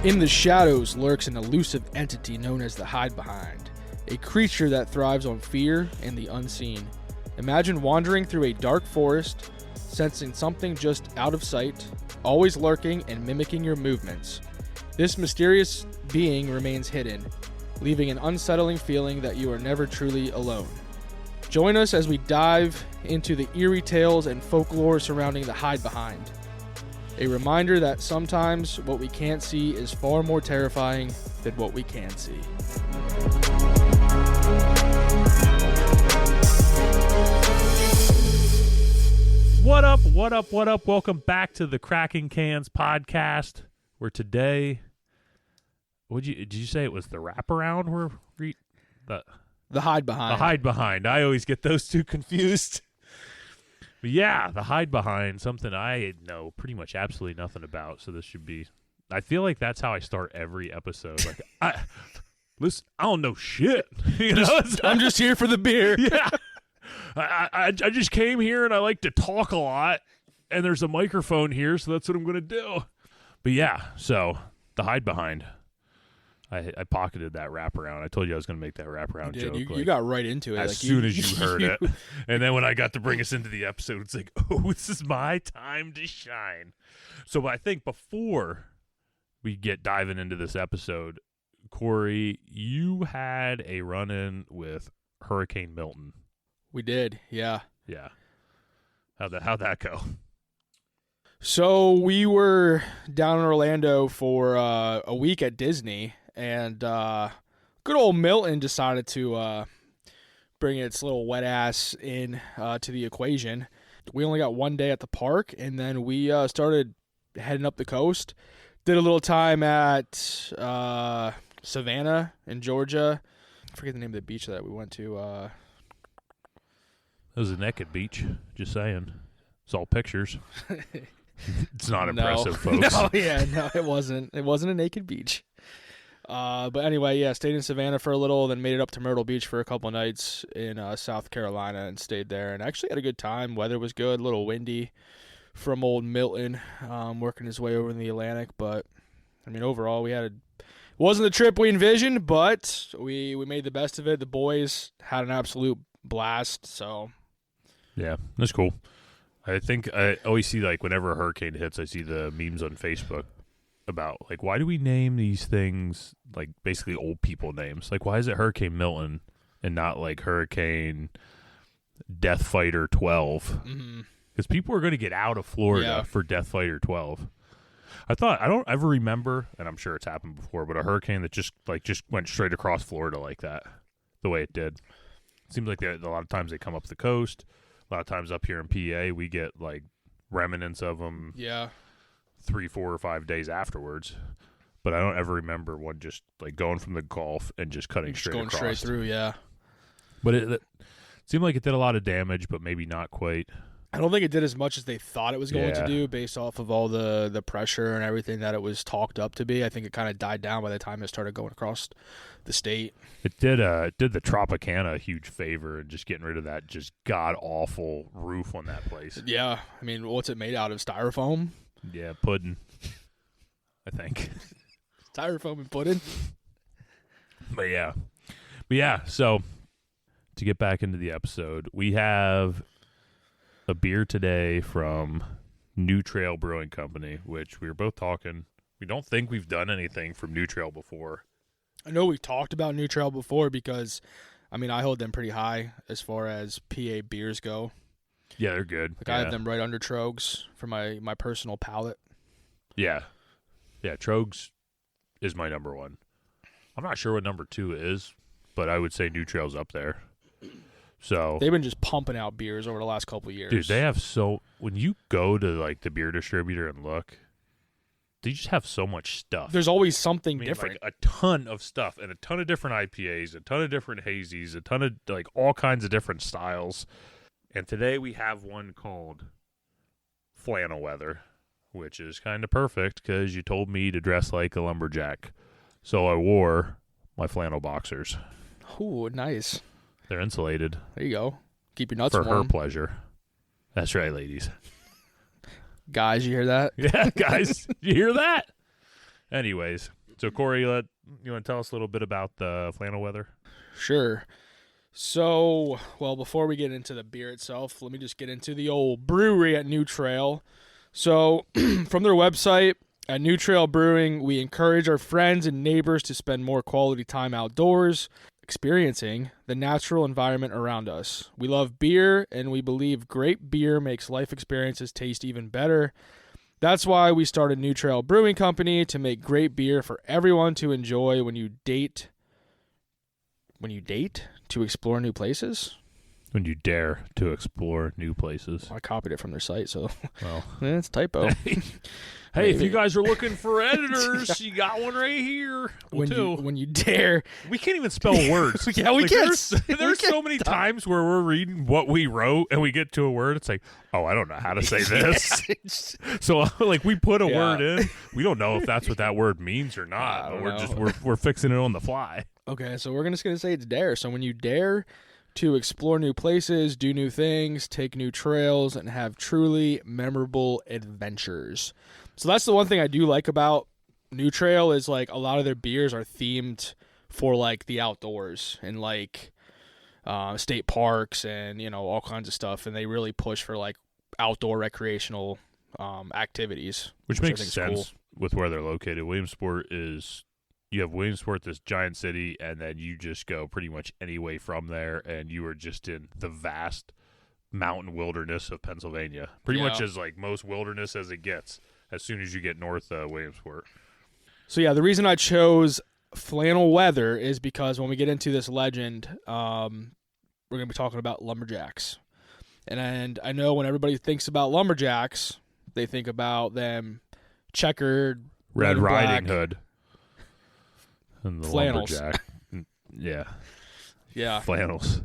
In the shadows lurks an elusive entity known as the Hidebehind, a creature that thrives on fear and the unseen. Imagine wandering through a dark forest, sensing something just out of sight, always lurking and mimicking your movements. This mysterious being remains hidden, leaving an unsettling feeling that you are never truly alone. Join us as we dive into the eerie tales and folklore surrounding the Hidebehind. A reminder that sometimes what we can't see is far more terrifying than what we can see. What up, what up, what up? Welcome back to the Cracking Cans podcast, where today, did you say it was the wraparound? The Hidebehind. The Hidebehind. I always get those two confused. But yeah, the Hidebehind, something I know pretty much absolutely nothing about. So this should be, I feel like that's how I start every episode. Like, listen, I don't know shit. You know, I'm just here for the beer. Yeah. I just came here and I like to talk a lot, and there's a microphone here, so that's what I'm going to do. But yeah, so the Hidebehind. I pocketed that wraparound. I told you I was going to make that wraparound joke. You got right into it. As soon as you heard it. And then when I got to bring us into the episode, it's like, oh, this is my time to shine. So I think before we get diving into this episode, Corey, you had a run-in with Hurricane Milton. We did, yeah. Yeah. How'd that go? So we were down in Orlando for a week at Disney, and good old Milton decided to bring its little wet ass in to the equation. We only got one day at the park, and then we started heading up the coast. Did a little time at Savannah in Georgia. I forget the name of the beach that we went to. It was a naked beach, just saying. It's all pictures. It's not impressive, folks. No, it wasn't. It wasn't a naked beach. But anyway, yeah, stayed in Savannah for a little, then made it up to Myrtle Beach for a couple nights in South Carolina and stayed there. And actually had a good time. Weather was good, a little windy from old Milton, working his way over in the Atlantic. But, I mean, overall, it wasn't the trip we envisioned, but we made the best of it. The boys had an absolute blast, so... Yeah, that's cool. I think I always see, like, whenever a hurricane hits, I see the memes on Facebook about, like, why do we name these things, like, basically old people names? Like, why is it Hurricane Milton and not, like, Hurricane Death Fighter 12? Because people are going to get out of Florida for Death Fighter 12. I don't ever remember, and I'm sure it's happened before, but a hurricane that just went straight across Florida like that, the way it did. It seems like a lot of times they come up the coast. A lot of times up here in PA, we get, like, remnants of them 3, 4, or 5 days afterwards. But I don't ever remember one just, like, going from the Gulf and just cutting straight across. Going straight through, yeah. But it seemed like it did a lot of damage, but maybe not quite. I don't think it did as much as they thought it was going to do based off of all the pressure and everything that it was talked up to be. I think it kind of died down by the time it started going across the state. It did the Tropicana a huge favor and just getting rid of that just god-awful roof on that place. Yeah. I mean, what's it made out of? Styrofoam? Yeah, pudding, I think. Styrofoam and pudding? But yeah, so to get back into the episode, we have a beer today from New Trail Brewing Company, which we were both talking. We don't think we've done anything from New Trail before. I know we've talked about New Trail before because, I mean, I hold them pretty high as far as PA beers go. Yeah, they're good. I have them right under Trogs for my personal palate. Yeah. Yeah, Trogs is my number one. I'm not sure what number 2 is, but I would say New Trail's up there. So they've been just pumping out beers over the last couple of years. Dude, they have when you go to, like, the beer distributor and look, they just have so much stuff. There's always something different. Like, a ton of stuff and a ton of different IPAs, a ton of different hazies, a ton of, like, all kinds of different styles. And today we have one called Flannel Weather, which is kind of perfect because you told me to dress like a lumberjack. So I wore my flannel boxers. Ooh, nice. They're insulated. There you go. Keep your nuts for warm. her pleasure. That's right, ladies. Guys, you hear that? Yeah, guys, you hear that? Anyways, so Corey, you want to tell us a little bit about the flannel weather? Sure. So, well, before we get into the beer itself, let me just get into the old brewery at New Trail. So, from their website, at New Trail Brewing, we encourage our friends and neighbors to spend more quality time outdoors, experiencing the natural environment around us. We love beer, and we believe great beer makes life experiences taste even better. That's why we started New Trail Brewing Company, to make great beer for everyone to enjoy when you date, to explore new places. When you dare to explore new places. I copied it from their site, so Well, it's a typo. Hey, if you guys are looking for editors, you got one right here. When you dare. We can't even spell words. Yeah, we can't. There's so many times where we're reading what we wrote and we get to a word. It's like, oh, I don't know how to say this. So, like, we put a word in. We don't know if that's what that word means or not. But we're fixing it on the fly. Okay, so we're just going to say it's dare. So when you dare to explore new places, do new things, take new trails, and have truly memorable adventures. So that's the one thing I do like about New Trail is, like, a lot of their beers are themed for, like, the outdoors and, like, state parks and, you know, all kinds of stuff. And they really push for, like, outdoor recreational activities. Which makes sense with where they're located. Williamsport you have Williamsport, this giant city, and then you just go pretty much any way from there, and you are just in the vast mountain wilderness of Pennsylvania. Pretty much as, like, most wilderness as it gets as soon as you get north of Williamsport. So, yeah, the reason I chose flannel weather is because when we get into this legend, we're going to be talking about lumberjacks. And I know when everybody thinks about lumberjacks, they think about them checkered, Red black, Riding Hood. And the flannels. lumberjack. Yeah. Yeah. Flannels.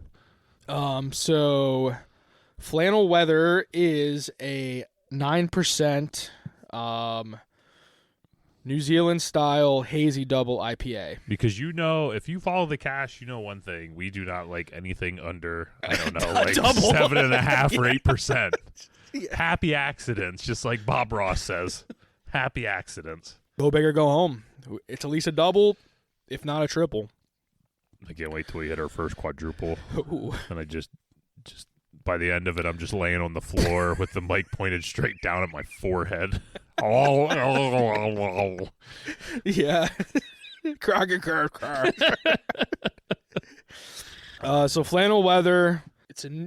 So flannel weather is a 9% New Zealand style hazy double IPA. Because if you follow the cash, you know one thing. We do not like anything under, I don't know, like 7.5 or 8%. Yeah. Happy accidents, just like Bob Ross says. Happy accidents. Go big or go home. It's at least a double, if not a triple. I can't wait till we hit our first quadruple. Ooh. And I just by the end of it, I'm just laying on the floor with the mic pointed straight down at my forehead. Yeah. Crocker. So flannel weather.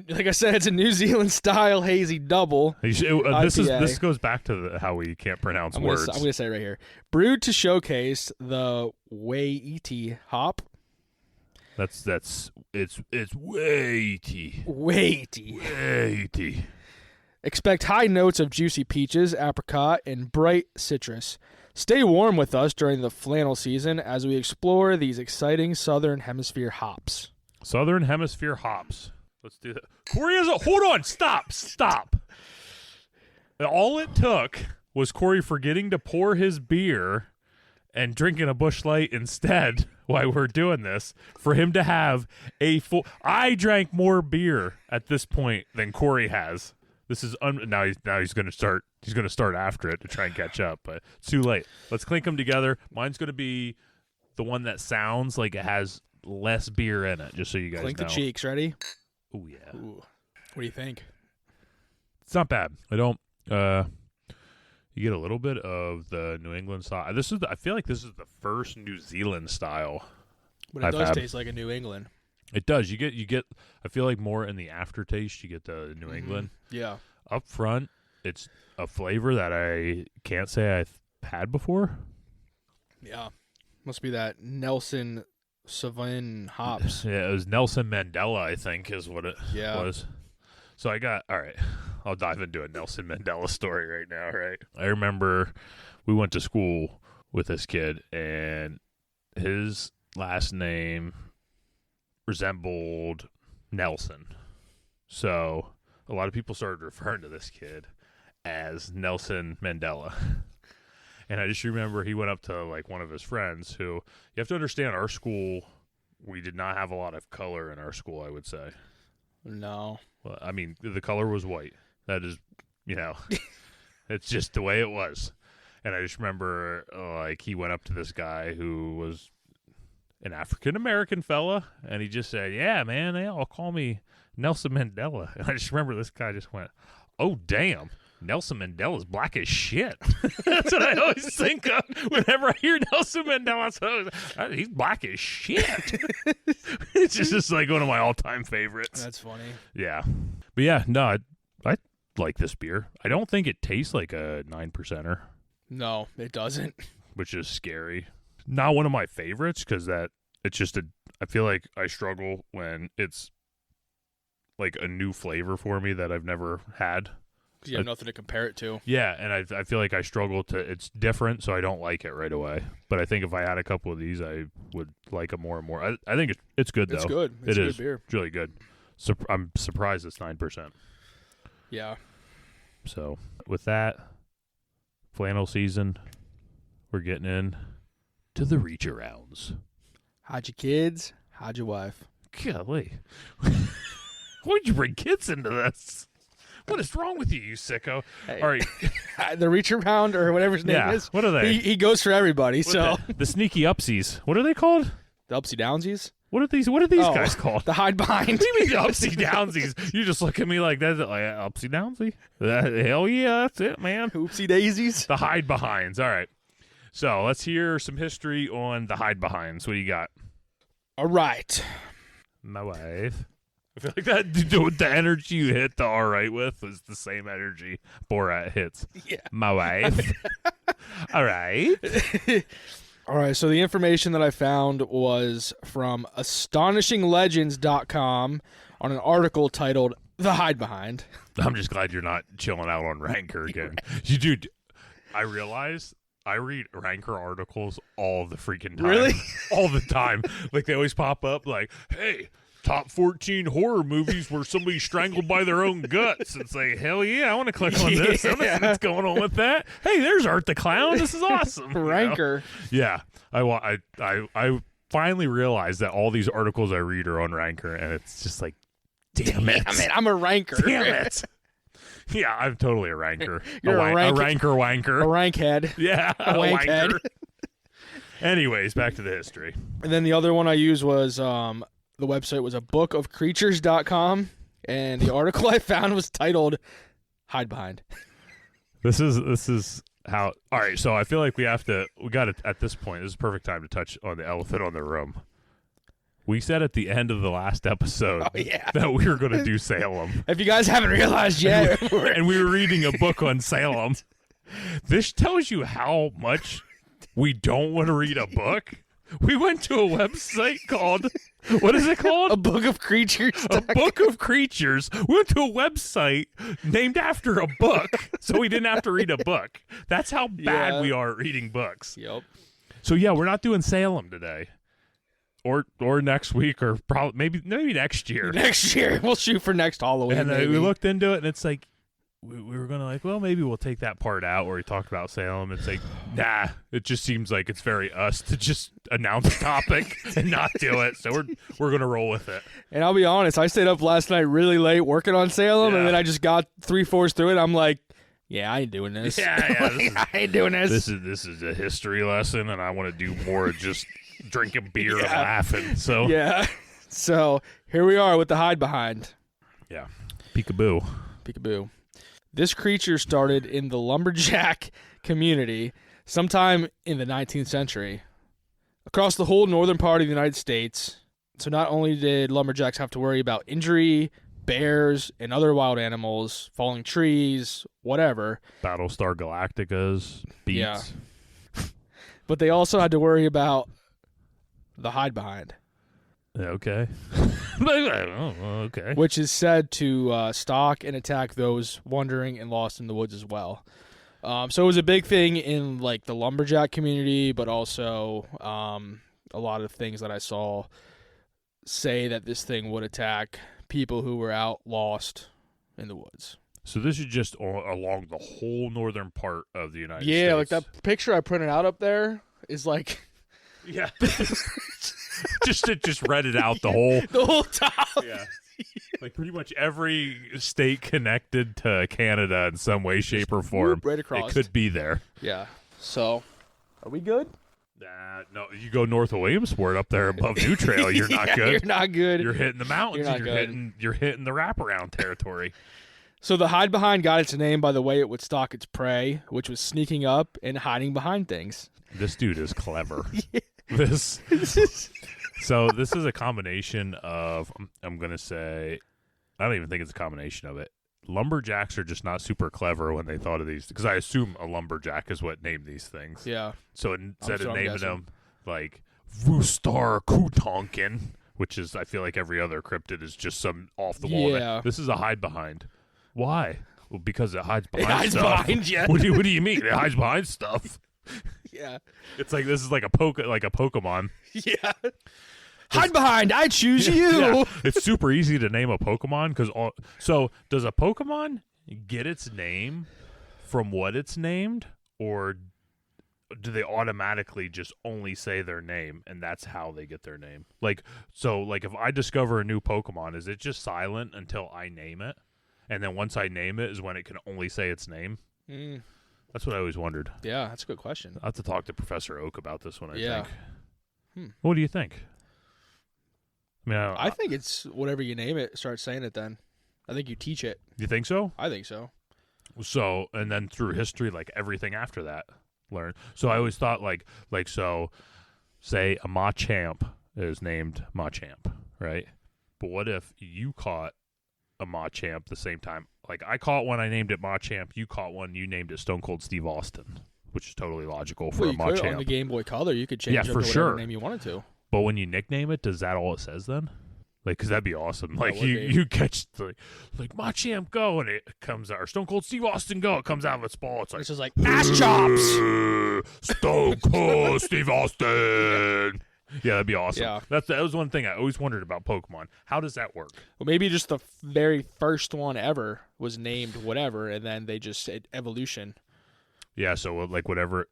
Like I said, it's a New Zealand style hazy double. This goes back to how we can't pronounce words. I'm going to say it right here. Brewed to showcase the Waiti hop. It's weighty. Weighty. Expect high notes of juicy peaches, apricot, and bright citrus. Stay warm with us during the flannel season as we explore these exciting Southern Hemisphere hops. Southern Hemisphere hops. Let's do that. Corey hold on. Stop. All it took was Corey forgetting to pour his beer and drinking a Busch Light instead while we're doing this for him to have a full. I drank more beer at this point than Corey has. This is now he's going to start. He's going to start after it to try and catch up, but it's too late. Let's clink them together. Mine's going to be the one that sounds like it has less beer in it, just so you guys clink know. The cheeks. Ready? Oh yeah. Ooh. What do you think? It's not bad. I don't. You get a little bit of the New England style. I feel like this is the first New Zealand style. But it does taste like a New England. It does. You get. I feel like more in the aftertaste. You get the New England. Yeah. Up front, it's a flavor that I can't say I've had before. Yeah. Must be that Nelson Sauvin hops. Yeah, it was Nelson Mandela, I think, is what it was. So all right, I'll dive into a Nelson Mandela story right now, right? I remember we went to school with this kid, and his last name resembled Nelson. So a lot of people started referring to this kid as Nelson Mandela. And I just remember he went up to, like, one of his friends who, you have to understand, our school, we did not have a lot of color in our school, I would say. No. Well, I mean, the color was white. That is, it's just the way it was. And I just remember, like, he went up to this guy who was an African-American fella, and he just said, yeah, man, they all call me Nelson Mandela. And I just remember this guy just went, oh, damn. Nelson Mandela's black as shit. That's what I always think of whenever I hear Nelson Mandela. So he's black as shit. It's just like one of my all-time favorites. That's funny. Yeah. But yeah, no, I like this beer. I don't think it tastes like a 9%er. No, it doesn't. Which is scary. Not one of my favorites because it's just I feel like I struggle when it's like a new flavor for me that I've never had. You have nothing to compare it to. Yeah, and I feel like I struggle it's different, so I don't like it right away. But I think if I had a couple of these, I would like them more and more. I think it's good, though. It's good. It's a good beer. It's really good. So I'm surprised it's 9%. Yeah. So with that, flannel season, we're getting in to the reach arounds. Hide your kids, hide your wife. Golly. Why'd you bring kids into this? What is wrong with you, you sicko? Hey. All right. The reach around or whatever his name is. What are they? He goes for everybody. The sneaky upsies. What are they called? The upsy downsies? What are these guys called? The hide behind. What do you mean the upsy downsies? You just look at me like that's like upsy downsy. Hell yeah, that's it, man. Oopsie daisies. The hide behinds. All right. So let's hear some history on the hide behinds. What do you got? All right. My wife. I feel like the energy you hit the all right with is the same energy Borat hits. Yeah. My wife. All right. All right, so the information that I found was from astonishinglegends.com on an article titled The Hide Behind. I'm just glad you're not chilling out on Ranker again. You do. I realize I read Ranker articles all the freaking time. Really? All the time. Like they always pop up like, hey, top 14 horror movies where somebody strangled by their own guts. And say, hell yeah, I want to click on this. I want to see what's going on with that. Hey, there's Art the Clown. This is awesome. Ranker. Yeah. I finally realized that all these articles I read are on Ranker, and it's just like, damn it. I'm a ranker. Damn it. Yeah, I'm totally a ranker. You're a ranker wanker. A rank head. Yeah, a wank head. Anyways, back to the history. And then the other one I used was the website was a bookofcreatures.com, and the article I found was titled Hide Behind. This is how. All right, so I feel like we got it at this point. This is a perfect time to touch on the elephant on the room. We said at the end of the last episode that we were going to do Salem. If you guys haven't realized yet. And we were reading a book on Salem. This tells you how much we don't want to read a book. We went to a website called, what is it called? A Book of Creatures. A Book of Creatures. We went to a website named after a book, so we didn't have to read a book. That's how bad we are at reading books. Yep. So yeah, we're not doing Salem today. Or next week, or probably maybe next year. Next year, we'll shoot for next Halloween. And we looked into it, and it's like we were gonna well, maybe we'll take that part out where we talked about Salem. It's like, nah, it just seems like it's very us to just announce a topic and not do it. So we're gonna roll with it. And I'll be honest, I stayed up last night really late working on Salem, and then I just got 3/4 through it. I'm like, yeah, I ain't doing this. I ain't doing this. This is a history lesson, and I want to do more of just drinking beer and laughing. So so here we are with the Hide Behind. Yeah, peekaboo. This creature started in the lumberjack community sometime in the 19th century across the whole northern part of the United States. So not only did lumberjacks have to worry about injury, bears, and other wild animals, falling trees, whatever. Battlestar Galactica's beats. Yeah. But they also had to worry about the Hide Behind. Okay. Okay. Which is said to stalk and attack those wandering and lost in the woods as well. So it was a big thing in like the lumberjack community, but also a lot of things that I saw say that this thing would attack people who were out lost in the woods. So this is just along the whole northern part of the United States. Yeah, like that picture I printed out up there is like... Yeah. just read it out the whole top. Yeah. Like pretty much every state connected to Canada in some way, shape, or form. Right across. It could be there. Yeah. So, are we good? No, you go north of Williamsport up there above New Trail, you're not good. You're not good. You're hitting the mountains. You're not You're hitting the wraparound territory. So the Hidebehind got its name by the way it would stalk its prey, which was sneaking up and hiding behind things. This dude is clever. So this is a combination of, I'm going to say, I don't even think it's a combination of it. Lumberjacks are just not super clever when they thought of these, because I assume a lumberjack is what named these things. Yeah. So instead of naming them like Roostar Kutonkin, which is, I feel like every other cryptid is just some off the wall. Yeah. This is a Hidebehind. Why? Well, because it hides behind It hides stuff. behind you. What do you mean? It hides behind stuff. Yeah. It's like this is like a Pokemon. Yeah. Hide behind. I choose you. Yeah. It's super easy to name a Pokemon because so does a Pokemon get its name from what it's named, or do they automatically just only say their name and that's how they get their name? Like if I discover a new Pokemon, is it just silent until I name it? And then once I name it is when it can only say its name? That's what I always wondered. Yeah, that's a good question. I'll have to talk to Professor Oak about this one, I Yeah. think. What do you think? I mean, I think it's whatever you name it, start saying it then. I think you teach it. You think so? I think so. So, and then through history, like everything after that, learn. So I always thought so, say a Machamp is named Machamp, right? But what if you caught a Machamp the same time? Like I caught one, I named it Machamp. You caught one, you named it Stone Cold Steve Austin, which is totally logical for a You could, on the Machamp. Game Boy Color, you could change it to whatever name you wanted to. But when you nickname it, does that all it says then? Like, because that'd be awesome. Like, would be. you catch, like Machamp go, and it comes out, or Stone Cold Steve Austin go, it comes out of its ball. It's like, It's just like, ass chops! Stone Cold Steve Austin! Yeah, that'd be awesome. Yeah. That was one thing I always wondered about Pokemon. How does that work? Well, maybe just the very first one ever was named whatever, and then they just said evolution. Yeah, so, like, whatever.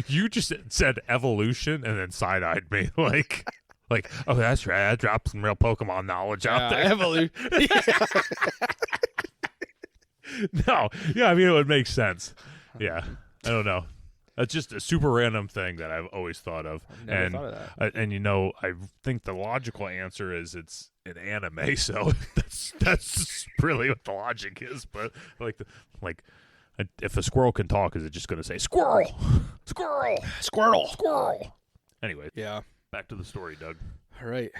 You just said evolution and then side-eyed me, like, oh, that's right. I dropped some real Pokemon knowledge out there. Evolution. No, yeah, I mean, it would make sense. Yeah, I don't know. That's just a super random thing that I've always thought of. Never thought of that. And I think the logical answer is it's an anime, so that's really what the logic is. But if a squirrel can talk, is it just going to say squirrel, squirrel, Squirtle. squirrel? Anyway, Yeah. back to the story, Doug. All right.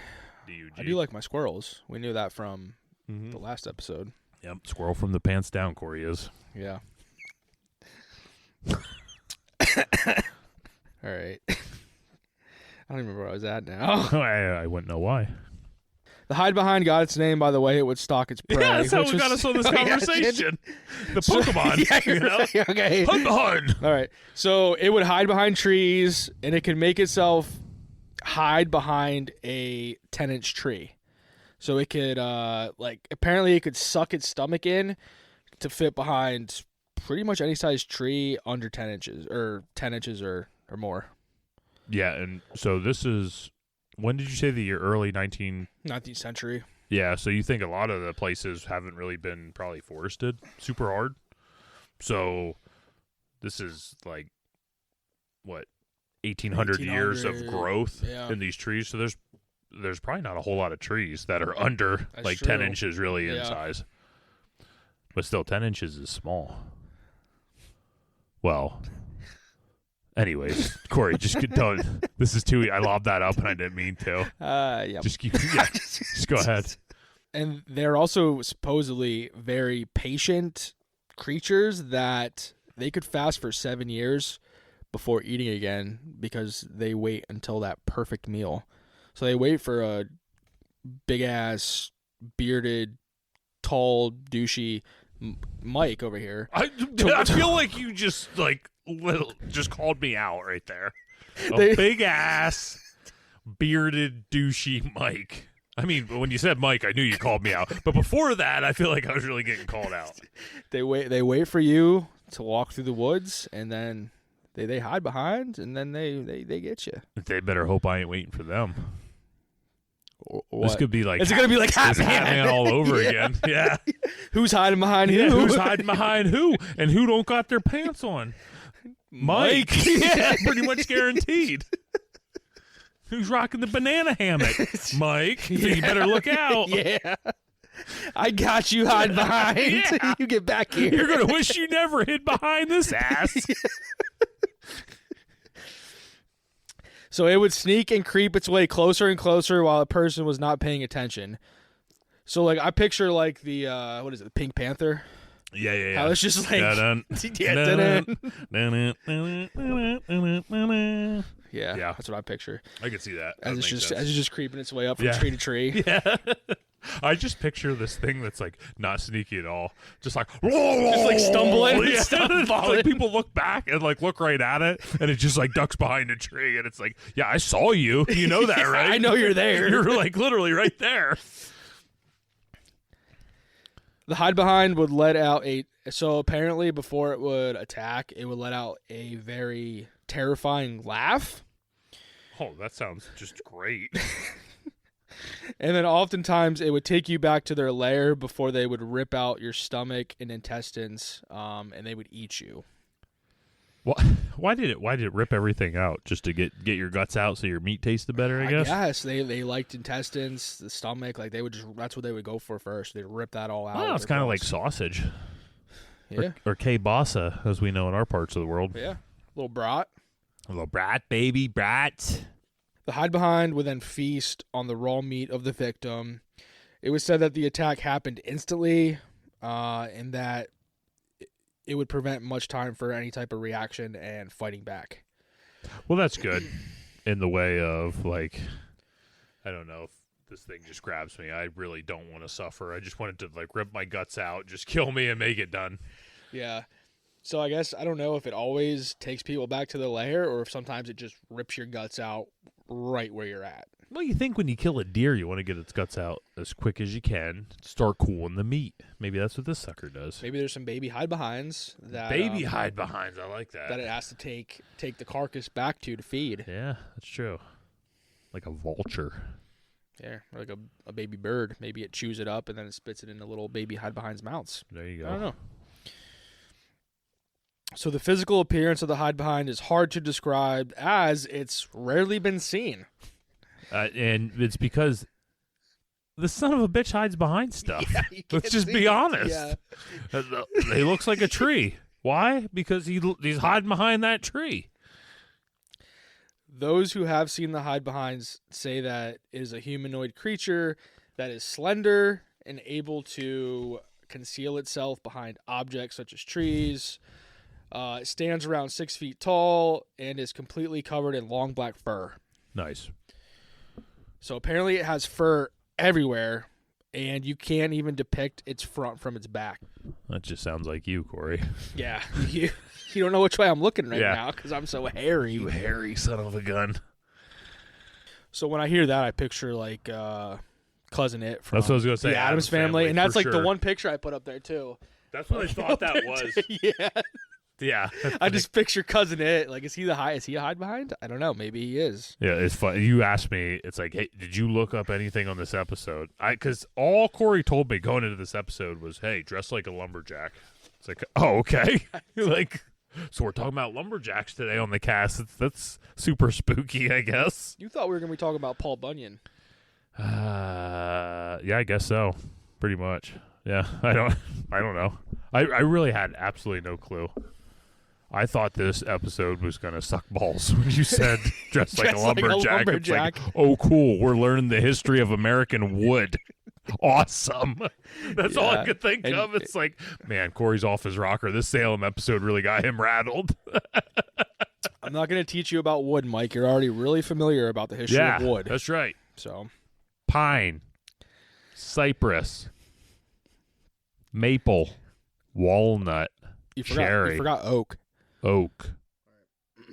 D-U-G. I do like my squirrels. We knew that from Mhm. the last episode. Yep, squirrel from the pants down, Corey is. Yeah. All right. I don't even remember where I was at now. I wouldn't know why. The Hidebehind got its name by the way it would stalk its prey. Yeah, that's how which we got was- us on this conversation. The Pokemon. Yeah, you're right. Okay. Hide behind. All right. So it would hide behind trees, and it could make itself hide behind a 10-inch tree. So it could, apparently it could suck its stomach in to fit behind pretty much any size tree under 10 inches or 10 inches or more. Yeah, and so this is, when did you say the year? Early 19th century. Yeah, so you think a lot of the places haven't really been probably forested super hard. So this is like, what, 1,800 years of growth in these trees. So there's probably not a whole lot of trees that are under That's like true. 10 inches really in Yeah. size. But still, 10 inches is small. Well, anyways, Corey, just don't. This is too. I lobbed that up and I didn't mean to. Yeah. Just keep. Yeah, just go ahead. And they're also supposedly very patient creatures that they could fast for 7 years before eating again because they wait until that perfect meal. So they wait for a big ass, bearded, tall, douchey Mike over here. I feel like you just just called me out right there. They- Big ass, bearded, douchey Mike. I mean, when you said Mike, I knew you called me out. But before that, I feel like I was really getting called out. They wait for you to walk through the woods, and then they hide behind, and then they get you. They better hope I ain't waiting for them. What? This could be like Is it gonna be like it's Hatman all over Yeah. again? Yeah. Who's hiding behind who? Yeah, who's hiding behind who? And who don't got their pants on? Mike. Yeah, pretty much guaranteed. Who's rocking the banana hammock? Mike. So you better look out. Yeah. I got you, hide behind. Yeah. You get back here. You're going to wish you never hid behind this ass. So it would sneak and creep its way closer and closer while a person was not paying attention. So, like, I picture, like, the, what is it, the Pink Panther? Yeah. How it's just like, yeah, that's what I picture. I can see that. As it's just creeping its way up from tree to tree. Yeah. I just picture this thing that's like not sneaky at all, just like stumbling. Yeah. Stumbling. Like people look back and like look right at it, and it just like ducks behind a tree, and it's like, yeah, I saw you. You know that, right? I know you're there. You're like literally right there. The hide behind would let out so apparently before it would attack, it would let out a very terrifying laugh. Oh, that sounds just great. And then oftentimes it would take you back to their lair before they would rip out your stomach and intestines, and they would eat you. Why did it rip everything out? Just to get your guts out so your meat tasted better, I guess? Yes, they liked intestines, the stomach, like that's what they would go for first. They'd rip that all out. Oh, it's kind of like sausage. Yeah. Or kielbasa, as we know in our parts of the world. Yeah. Little brat. A little brat, baby, brat. The hide behind would then feast on the raw meat of the victim. It was said that the attack happened instantly, and that it would prevent much time for any type of reaction and fighting back. Well, that's good in the way of, like, I don't know if this thing just grabs me. I really don't want to suffer. I just wanted to, like, rip my guts out, just kill me and make it done. Yeah. So I guess I don't know if it always takes people back to the lair or if sometimes it just rips your guts out right where you're at. Well, you think when you kill a deer, you want to get its guts out as quick as you can, start cooling the meat. Maybe that's what this sucker does. Maybe there's some baby hide behinds that hide behinds. I like that. That it has to take the carcass back to feed. Yeah, that's true. Like a vulture. Yeah, or like a baby bird. Maybe it chews it up and then it spits it into little baby hide behind's mouths. There you go. I don't know. So the physical appearance of the hide behind is hard to describe as it's rarely been seen. And it's because the son of a bitch hides behind stuff. Yeah, let's just be honest. Yeah. He looks like a tree. Why? Because he's hiding behind that tree. Those who have seen the hide behinds say that it is a humanoid creature that is slender and able to conceal itself behind objects such as trees. It stands around 6 feet tall and is completely covered in long black fur. Nice. So apparently it has fur everywhere, and you can't even depict its front from its back. That just sounds like you, Corey. Yeah, you don't know which way I'm looking right now because I'm so hairy. You hairy son of a gun. So when I hear that, I picture like Cousin It from That's what I was gonna say, the Addams Family, and that's like the sure. one picture I put up there too. That's what I thought that was. Yeah. Yeah. I just picture Cousin It. Like, is he a hide behind? I don't know. Maybe he is. Yeah, it's fun. You asked me, it's like, hey, did you look up anything on this episode? Because all Corey told me going into this episode was, hey, dress like a lumberjack. It's like, oh, okay. Like, so we're talking about lumberjacks today on the cast. That's super spooky, I guess. You thought we were going to be talking about Paul Bunyan. Yeah, I guess so. Pretty much. Yeah, I don't know. I really had absolutely no clue. I thought this episode was going to suck balls when you said dress like a lumberjack. It's like, oh, cool. We're learning the history of American wood. Awesome. That's all I could think of. It's like, man, Corey's off his rocker. This Salem episode really got him rattled. I'm not going to teach you about wood, Mike. You're already really familiar about the history of wood. That's right. So, pine, cypress, maple, walnut, cherry. You forgot oak. Oak.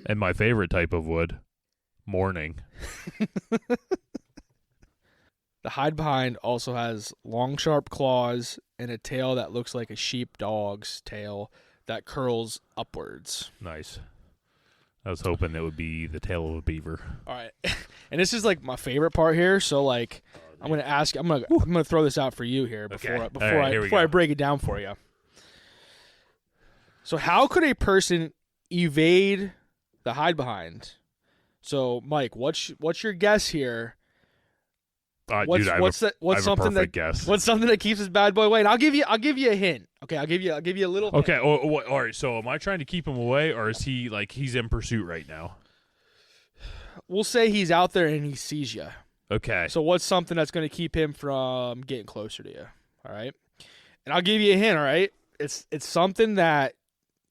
And my favorite type of wood, mourning. The hide behind also has long, sharp claws and a tail that looks like a sheepdog's tail that curls upwards. Nice. I was hoping it would be the tail of a beaver. All right. And this is like my favorite part here. So like, I'm going to ask, I'm going to throw this out for you here before I break it down for you. So how could a person evade the hide behind. So, Mike, what's your guess here? Dude, I have a perfect guess. What's something that keeps this bad boy away? And I'll give you a hint. Okay, I'll give you a little hint. Okay, all right. So, am I trying to keep him away, or is he like he's in pursuit right now? We'll say he's out there and he sees you. Okay. So, what's something that's going to keep him from getting closer to you? All right, and I'll give you a hint. All right, it's something that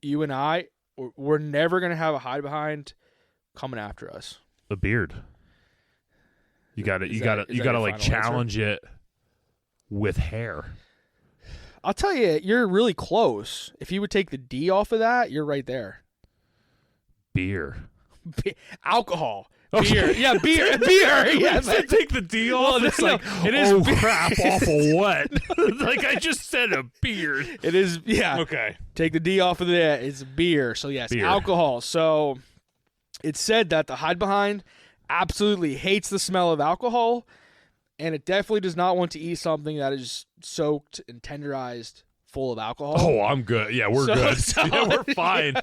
you and we're never going to have a hide behind coming after us. The beard. You got to like challenge it with hair. I'll tell you, you're really close. If you would take the D off of that, you're right there. Beer. Alcohol. Okay. Beer. Yeah, beer. Yeah, take the D off. Well, it's no, like, it is oh beer. crap, awful wet. Like I just said a beard. It is, yeah. Okay. Take the D off of that. It's beer. So, yes, beer. Alcohol. So, it's said that the hide behind absolutely hates the smell of alcohol, and it definitely does not want to eat something that is soaked and tenderized full of alcohol. Oh, I'm good. Yeah, we're good. Yeah, we're fine.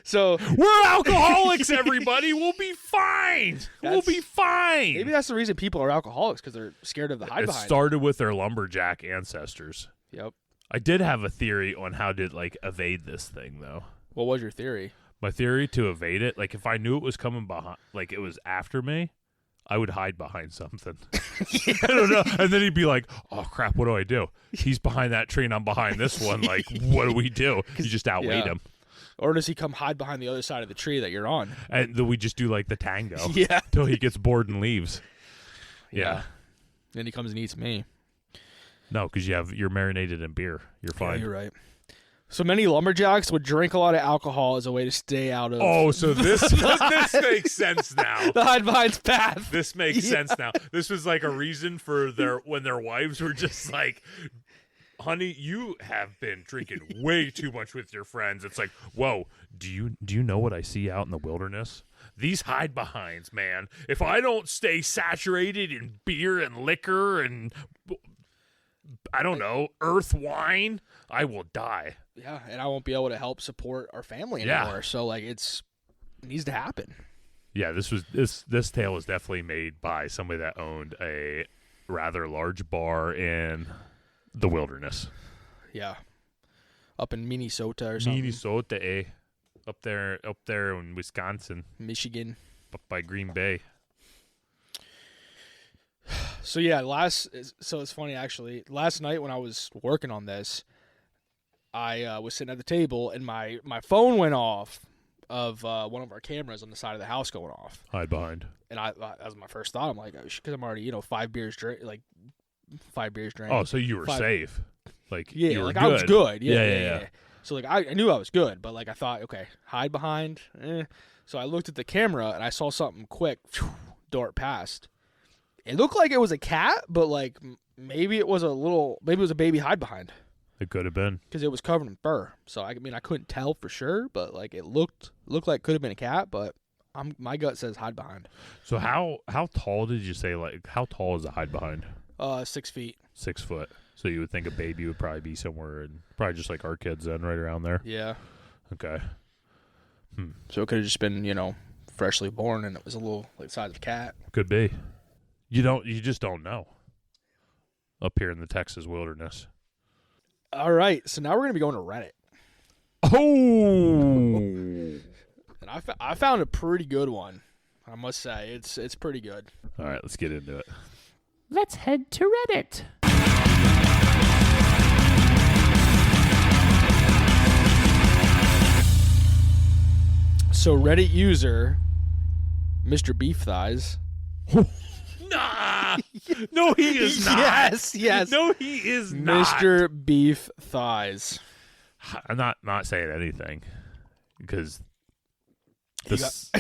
So we're alcoholics, everybody. We'll be fine. We'll be fine. Maybe that's the reason people are alcoholics, because they're scared of the hide behind. It started with their lumberjack ancestors. Yep. I did have a theory on how to like evade this thing, though. What was your theory? My theory to evade it, like if I knew it was coming behind, like it was after me, I would hide behind something. I don't know. And then he'd be like, oh, crap, what do I do? He's behind that tree and I'm behind this one. Like, what do we do? You just outweighed him. Or does he come hide behind the other side of the tree that you're on? And then we just do like the tango. Yeah. Till he gets bored and leaves. Yeah. Then he comes and eats me. No, because you're marinated in beer. You're fine. Yeah, you're right. So many lumberjacks would drink a lot of alcohol as a way to stay out of. Oh, so this makes sense now. The hide behind's path. This makes sense now. This was like a reason for when their wives were just like, honey, you have been drinking way too much with your friends. It's like, whoa, do you know what I see out in the wilderness? These hide behinds, man. If I don't stay saturated in beer and liquor and I don't know, earth wine, I will die. Yeah, and I won't be able to help support our family anymore. So like it needs to happen. Yeah, this tale was definitely made by somebody that owned a rather large bar in the wilderness. Yeah. Up in Minnesota or something. Minnesota, up there in Wisconsin. Michigan. Up by Green Bay. So yeah, so it's funny actually. Last night when I was working on this, I was sitting at the table and my phone went off of one of our cameras on the side of the house going off. Hide behind. And that was my first thought. I'm like, because I'm already 5 beers drank. Oh, so you were safe. Like you were like good. I was good. Yeah. So like I knew I was good, but like I thought, okay, hide behind. So I looked at the camera and I saw something quick dart past. It looked like it was a cat, but like maybe it was a baby hide behind. It could have been because it was covered in fur. So I mean I couldn't tell for sure, but like it looked like it could have been a cat, but my gut says hide behind. So how tall did you say? Like how tall is a hide behind? 6 feet. 6 foot. So you would think a baby would probably be somewhere, probably just like our kids then, right around there. Yeah. Okay. So it could have just been freshly born, and it was a little like the size of a cat. Could be. You just don't know. Up here in the Texas wilderness. All right, so now we're gonna be going to Reddit. Oh. And I found a pretty good one. I must say it's pretty good. All right, let's get into it. Let's head to Reddit. So Reddit user Mr. Beef Thighs. Nah. No, he is not. Yes. No, he is not. Mr. Beef Thighs. I'm not saying anything because you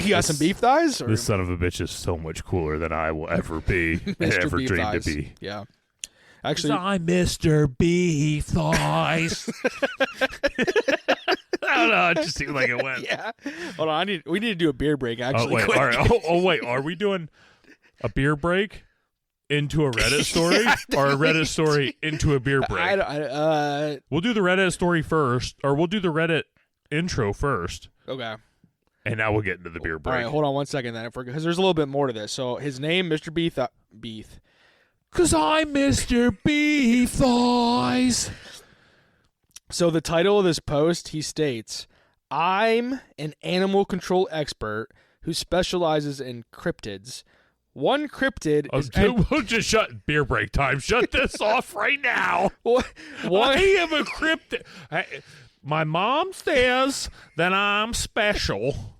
got some beef thighs? Or? This son of a bitch is so much cooler than I will ever be and ever beef dream thighs. to be. Yeah. Actually, I'm Mr. Beef Thighs. I don't know. It just seemed like it went. Yeah. Hold on. We need to do a beer break, actually. Oh, wait. Quick. All right. Wait. Are we doing a beer break into a Reddit story or a Reddit story into a beer break? We'll do the Reddit story first, or we'll do the Reddit intro first. Okay. And now we'll get into the beer break. All right, hold on 1 second then, because there's a little bit more to this. So his name, Mr. Beef. Because I'm Mr. Beef Thighs. So the title of this post, he states, I'm an animal control expert who specializes in cryptids. One cryptid is... We'll just shut... Beer break time. Shut this off right now. What? I am a cryptid. My mom says that I'm special.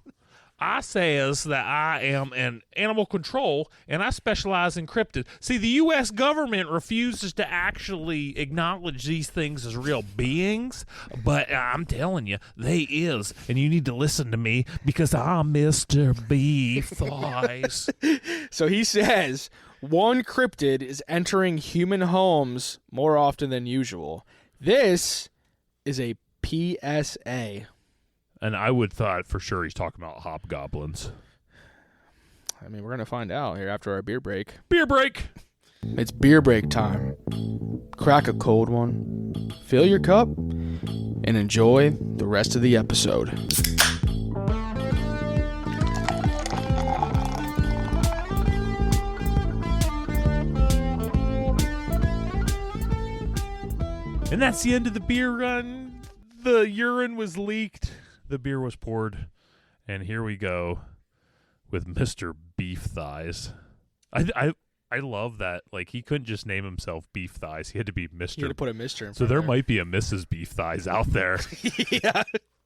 I says that I am an animal control, and I specialize in cryptids. See, the U.S. government refuses to actually acknowledge these things as real beings, but I'm telling you, they is, and you need to listen to me because I'm Mr. Beef Thighs. So he says, one cryptid is entering human homes more often than usual. This is a PSA. And I would thought for sure he's talking about hobgoblins. I mean, we're going to find out here after our beer break. Beer break! It's beer break time. Crack a cold one, fill your cup, and enjoy the rest of the episode. And that's the end of the beer run. The urine was leaked. The beer was poured. And here we go with Mr. Beef Thighs. I love that. Like, he couldn't just name himself Beef Thighs. He had to be Mr. You had to put a Mr. in So front there of might be a Mrs. Beef Thighs out there. Yeah.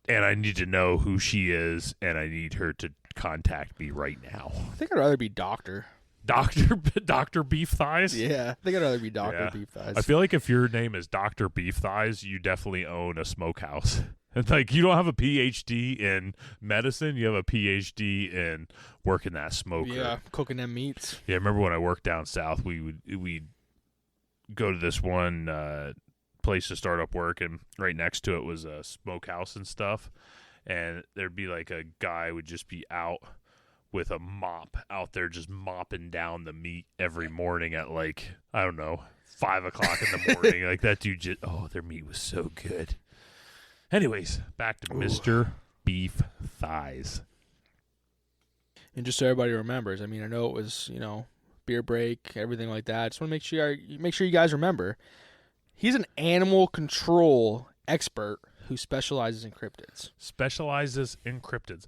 And I need to know who she is, and I need her to contact me right now. I think I'd rather be Doctor. Dr. Beef Thighs? Yeah, I think I'd rather be Dr. Yeah. Beef Thighs. I feel like if your name is Dr. Beef Thighs, you definitely own a smokehouse. It's like you don't have a PhD in medicine, you have a PhD in working that smoker. Yeah, cooking them meats. Yeah, I remember when I worked down south, we'd go to this one place to start up work, and right next to it was a smokehouse and stuff. And there'd be like a guy would just be out with a mop out there just mopping down the meat every morning at like, I don't know, 5 o'clock in the morning. Like that dude just, their meat was so good. Anyways, back to Mr. Beef Thighs. And just so everybody remembers, I mean, I know it was, beer break, everything like that. I just want to make sure you guys remember. He's an animal control expert who specializes in cryptids. Specializes in cryptids.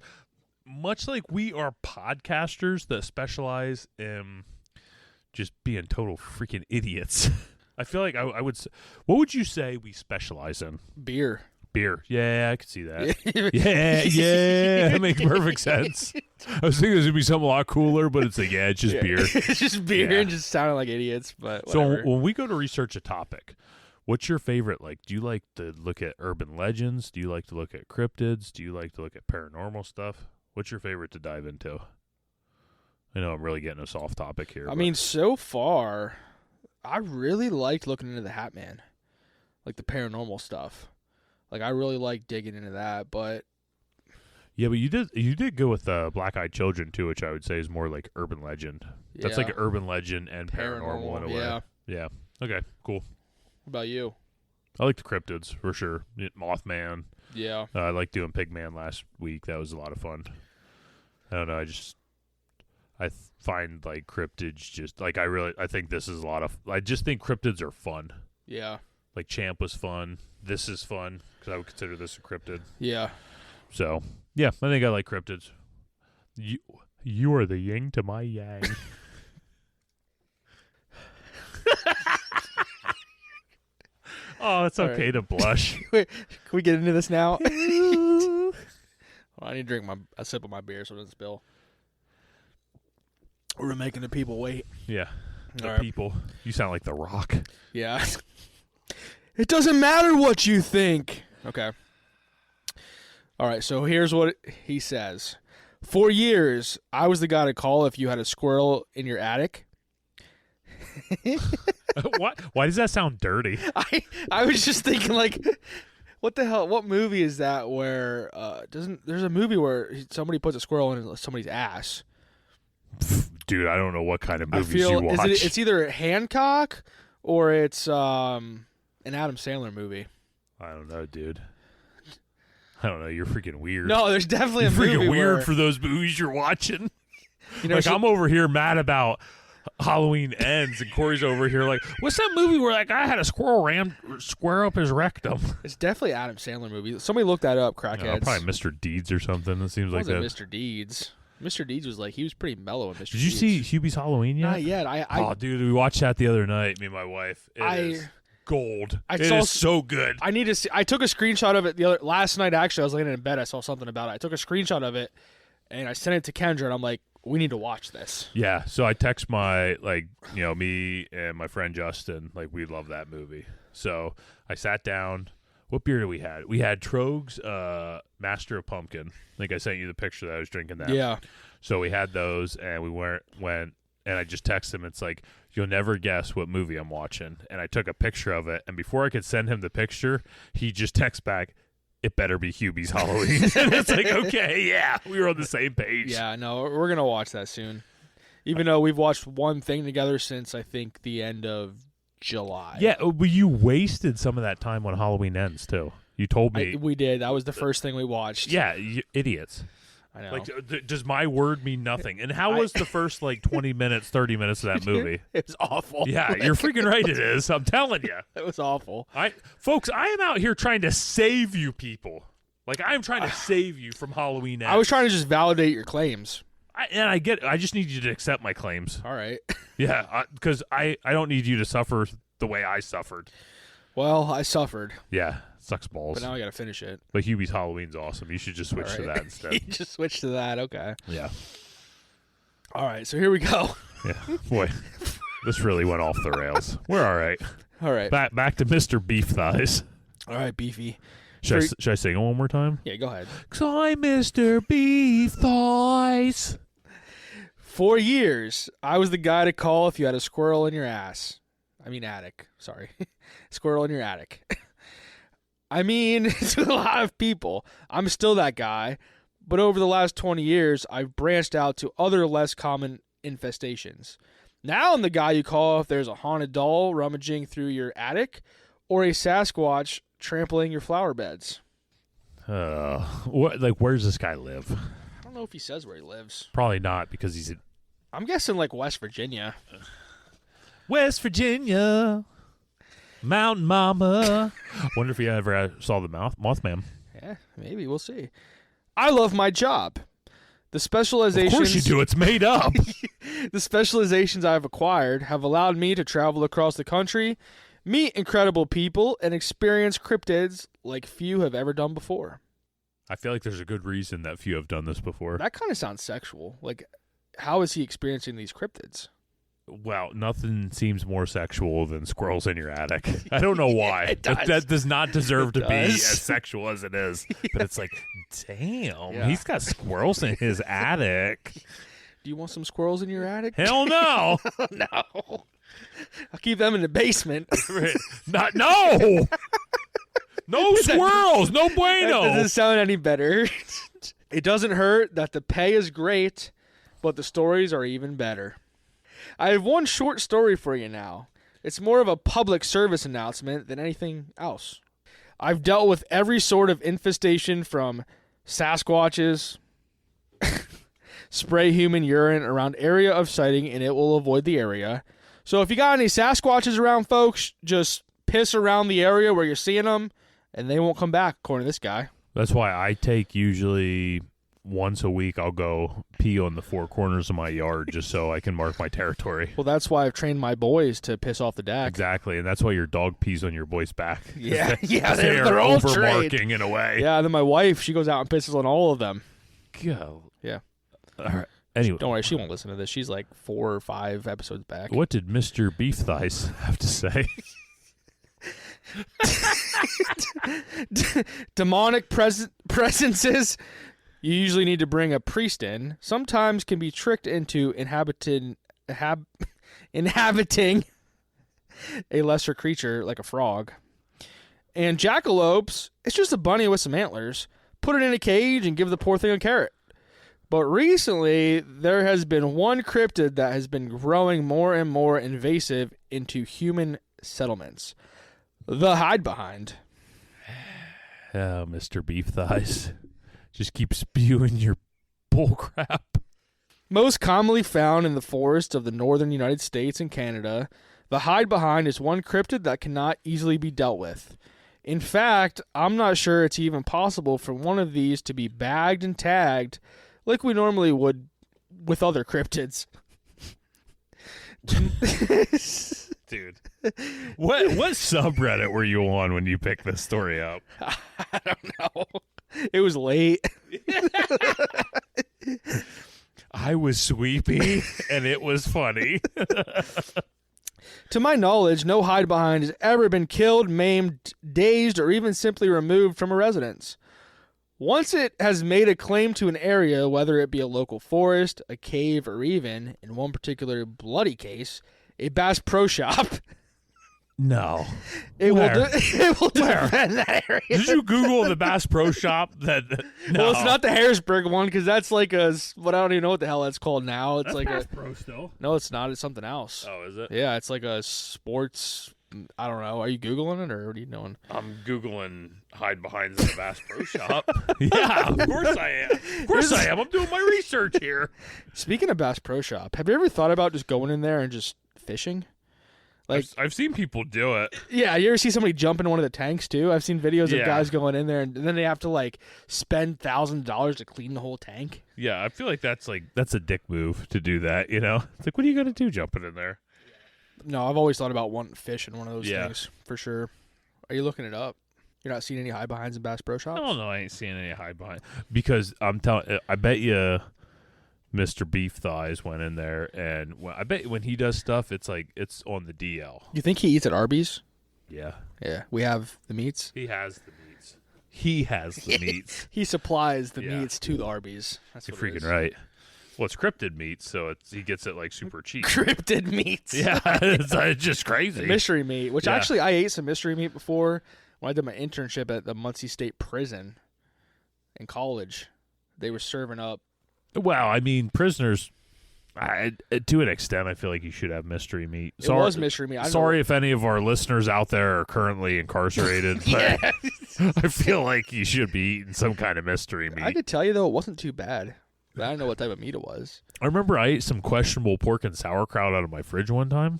Much like we are podcasters that specialize in just being total freaking idiots. I feel like I would. What would you say we specialize in? Beer. Yeah, I could see that. yeah, that makes perfect sense. I was thinking it was gonna be something a lot cooler, but it's like, it's just beer. It's just beer and just sounding like idiots. But whatever. So when we go to research a topic, what's your favorite? Like, do you like to look at urban legends? Do you like to look at cryptids? Do you like to look at paranormal stuff? What's your favorite to dive into? I know I'm really getting us off topic here. I mean, so far, I really liked looking into the Hat Man, like the paranormal stuff. Like, I really like digging into that, but... Yeah, but you did go with Black-Eyed Children, too, which I would say is more like urban legend. Yeah. That's like an urban legend and paranormal in a way. Yeah. Okay, cool. What about you? I like the cryptids, for sure. Mothman. Yeah. I liked doing Pigman last week. That was a lot of fun. I don't know, I find, like, cryptids just... Like, I think this is a lot of... I just think cryptids are fun. Yeah. Like, Champ was fun. This is fun, because I would consider this a cryptid. Yeah. So, yeah, I think I like cryptids. You are the yin to my yang. Oh, it's okay to blush. Wait, can we get into this now? I need to drink a sip of my beer so it doesn't spill. We're making the people wait. Yeah, the right. people. You sound like The Rock. Yeah. It doesn't matter what you think. Okay. All right, so here's what he says. For years, I was the guy to call if you had a squirrel in your attic. What? Why does that sound dirty? I was just thinking, like, what the hell? What movie is that where there's a movie where somebody puts a squirrel in somebody's ass? Dude, I don't know what kind of movies you watch. It's either Hancock or it's an Adam Sandler movie. I don't know, dude. I don't know. You're freaking weird. No, there's definitely a You're movie freaking weird where, for those movies you're watching. you know, Like, I'm over here mad about Halloween Ends, and Corey's over here like, what's that movie where that guy had a square up his rectum? it's definitely Adam Sandler movie. Somebody look that up, crackheads. Probably Mr. Deeds or something. It seems like that. Mr. Deeds. Mr. Deeds was like, he was pretty mellow in Mr. Did you Deeds. see Hubie's Halloween yet? Not yet. Oh, dude, we watched that the other night, me and my wife. It is gold. It is so good. I need to see. I took a screenshot of it last night. Actually, I was laying in bed. I saw something about it. I took a screenshot of it, and I sent it to Kendra, and I'm like, we need to watch this. Yeah, so I text my, me and my friend Justin, we love that movie. So I sat down. What beer did we had? We had Trogue's Master of Pumpkin. I think I sent you the picture that I was drinking that. Yeah. So we had those, and we went, and I just texted him. It's like, you'll never guess what movie I'm watching. And I took a picture of it, and before I could send him the picture, he just texts back, it better be Hubie's Halloween. And it's like, okay, yeah, we were on the same page. Yeah, no, we're going to watch that soon. Even though we've watched one thing together since, I think, the end of July. Yeah, but you wasted some of that time on Halloween Ends, too. You told me. We did. That was the first thing we watched. Yeah, you idiots. I know. Does my word mean nothing? And how was the first 20 minutes, 30 minutes of that movie? It was awful. Yeah, you're freaking right. It is. I'm telling you. It was awful. Folks, I am out here trying to save you people. I am trying to save you from Halloween Ends. I was trying to just validate your claims. I just need you to accept my claims. All right. Yeah, because I don't need you to suffer the way I suffered. Well, I suffered. Yeah, sucks balls. But now I got to finish it. But Hubie's Halloween's awesome. You should just switch to that instead. You just switch to that. Okay. Yeah. All right. So here we go. Yeah. Boy, this really went off the rails. We're all right. All right. Back to Mr. Beef Thighs. All right, Beefy. Should I sing it one more time? Yeah, go ahead. 'Cause I'm Mr. Beef Thighs. For years, I was the guy to call if you had a squirrel in your attic. Sorry. Squirrel in your attic. I mean, to a lot of people, I'm still that guy, but over the last 20 years, I've branched out to other less common infestations. Now I'm the guy you call if there's a haunted doll rummaging through your attic or a Sasquatch trampling your flower beds. Where's this guy live? I don't know if he says where he lives. Probably not, because he's in I'm guessing West Virginia. West Virginia, Mountain Mama. Wonder if he ever saw the Mothman. Yeah, maybe. We'll see. I love my job. The specializations... Of course you do. It's made up. The specializations I've acquired have allowed me to travel across the country, meet incredible people, and experience cryptids like few have ever done before. I feel like there's a good reason that few have done this before. That kind of sounds sexual. How is he experiencing these cryptids? Well, nothing seems more sexual than squirrels in your attic. I don't know why. It does. That does not deserve to be does. as sexual as it is. But it's like, damn, Yeah. he's got squirrels in his attic. Do you want some squirrels in your attic? Hell no. No. I'll keep them in the basement. No. No squirrels. No That bueno. doesn't sound any better. It doesn't hurt that the pay is great, but the stories are even better. I have one short story for you now. It's more of a public service announcement than anything else. I've dealt with every sort of infestation from Sasquatches, spray human urine around area of sighting and it will avoid the area. So if you got any Sasquatches around, folks, just piss around the area where you're seeing them and they won't come back, according to this guy. That's why I take usually once a week, I'll go pee on the four corners of my yard just so I can mark my territory. Well, that's why I've trained my boys to piss off the deck. Exactly, and that's why your dog pees on your boy's back. Yeah, they're all overmarking trained. in a way. Yeah, and then my wife, she goes out and pisses on all of them. Go. Yeah. All right. Anyway, Don't worry, she won't listen to this. She's 4 or 5 episodes back. what did Mr. Beef Thighs have to say? Demonic presences you usually need to bring a priest in. Sometimes can be tricked into inhabiting a lesser creature like a frog. And jackalopes, it's just a bunny with some antlers. Put it in a cage and give the poor thing a carrot. But recently, there has been one cryptid that has been growing more and more invasive into human settlements. The Hidebehind. Yeah, Mr. Beef Thighs. Just keep spewing your bull crap. Most commonly found in the forests of the northern United States and Canada, the Hidebehind is one cryptid that cannot easily be dealt with. In fact, I'm not sure it's even possible for one of these to be bagged and tagged like we normally would with other cryptids. Dude, what subreddit were you on when you picked this story up? I don't know. It was late. I was sweepy, and it was funny. To my knowledge, no Hidebehind has ever been killed, maimed, dazed, or even simply removed from a residence. Once it has made a claim to an area, whether it be a local forest, a cave, or even, in one particular bloody case, a Bass Pro Shop, No. it Where? will defend that area. Did you Google the Bass Pro Shop? No. Well, it's not the Harrisburg one because that's like what I don't even know what the hell that's called now. It's That's like Bass Pro still. no, it's not. It's something else. Oh, is it? Yeah, it's like a sports. I don't know. Are you Googling it or what are you doing? I'm Googling Hidebehinds in the Bass Pro Shop. Yeah, of course I am. Of course I am. I'm doing my research here. Speaking of Bass Pro Shop, have you ever thought about just going in there and just fishing? Like, I've seen people do it. yeah, you ever see somebody jump into one of the tanks too? I've seen videos Yeah. of guys going in there and then they have to like spend $1,000 to clean the whole tank. Yeah, I feel like that's a dick move to do that, you know? It's like, what are you going to do jumping in there? No, I've always thought about wanting to fish in one of those Yeah. things for sure. Are you looking it up? You're not seeing any Hidebehinds in Bass Pro Shops? No, I ain't seeing any Hidebehind. Because I bet you Mr. Beef Thighs went in there, and I bet when he does stuff, it's like it's on the DL. You think he eats at Arby's? Yeah. Yeah, we have the meats. He has the meats. He has the meats. He supplies the Yeah. meats to the Arby's. That's You're what it freaking is. right. Well, it's cryptid meat, so he gets it like super cheap. Cryptid meats. Yeah, it's just crazy. Mystery meat, which Yeah. actually I ate some mystery meat before when I did my internship at the Muncie State Prison in college. They were serving up. Well, I mean, prisoners, to an extent, I feel like you should have mystery meat. It was mystery meat. I don't Sorry know. if any of our listeners out there are currently incarcerated, but I feel like you should be eating some kind of mystery meat. I could tell you though, it wasn't too bad. But I don't know what type of meat it was. I remember I ate some questionable pork and sauerkraut out of my fridge one time.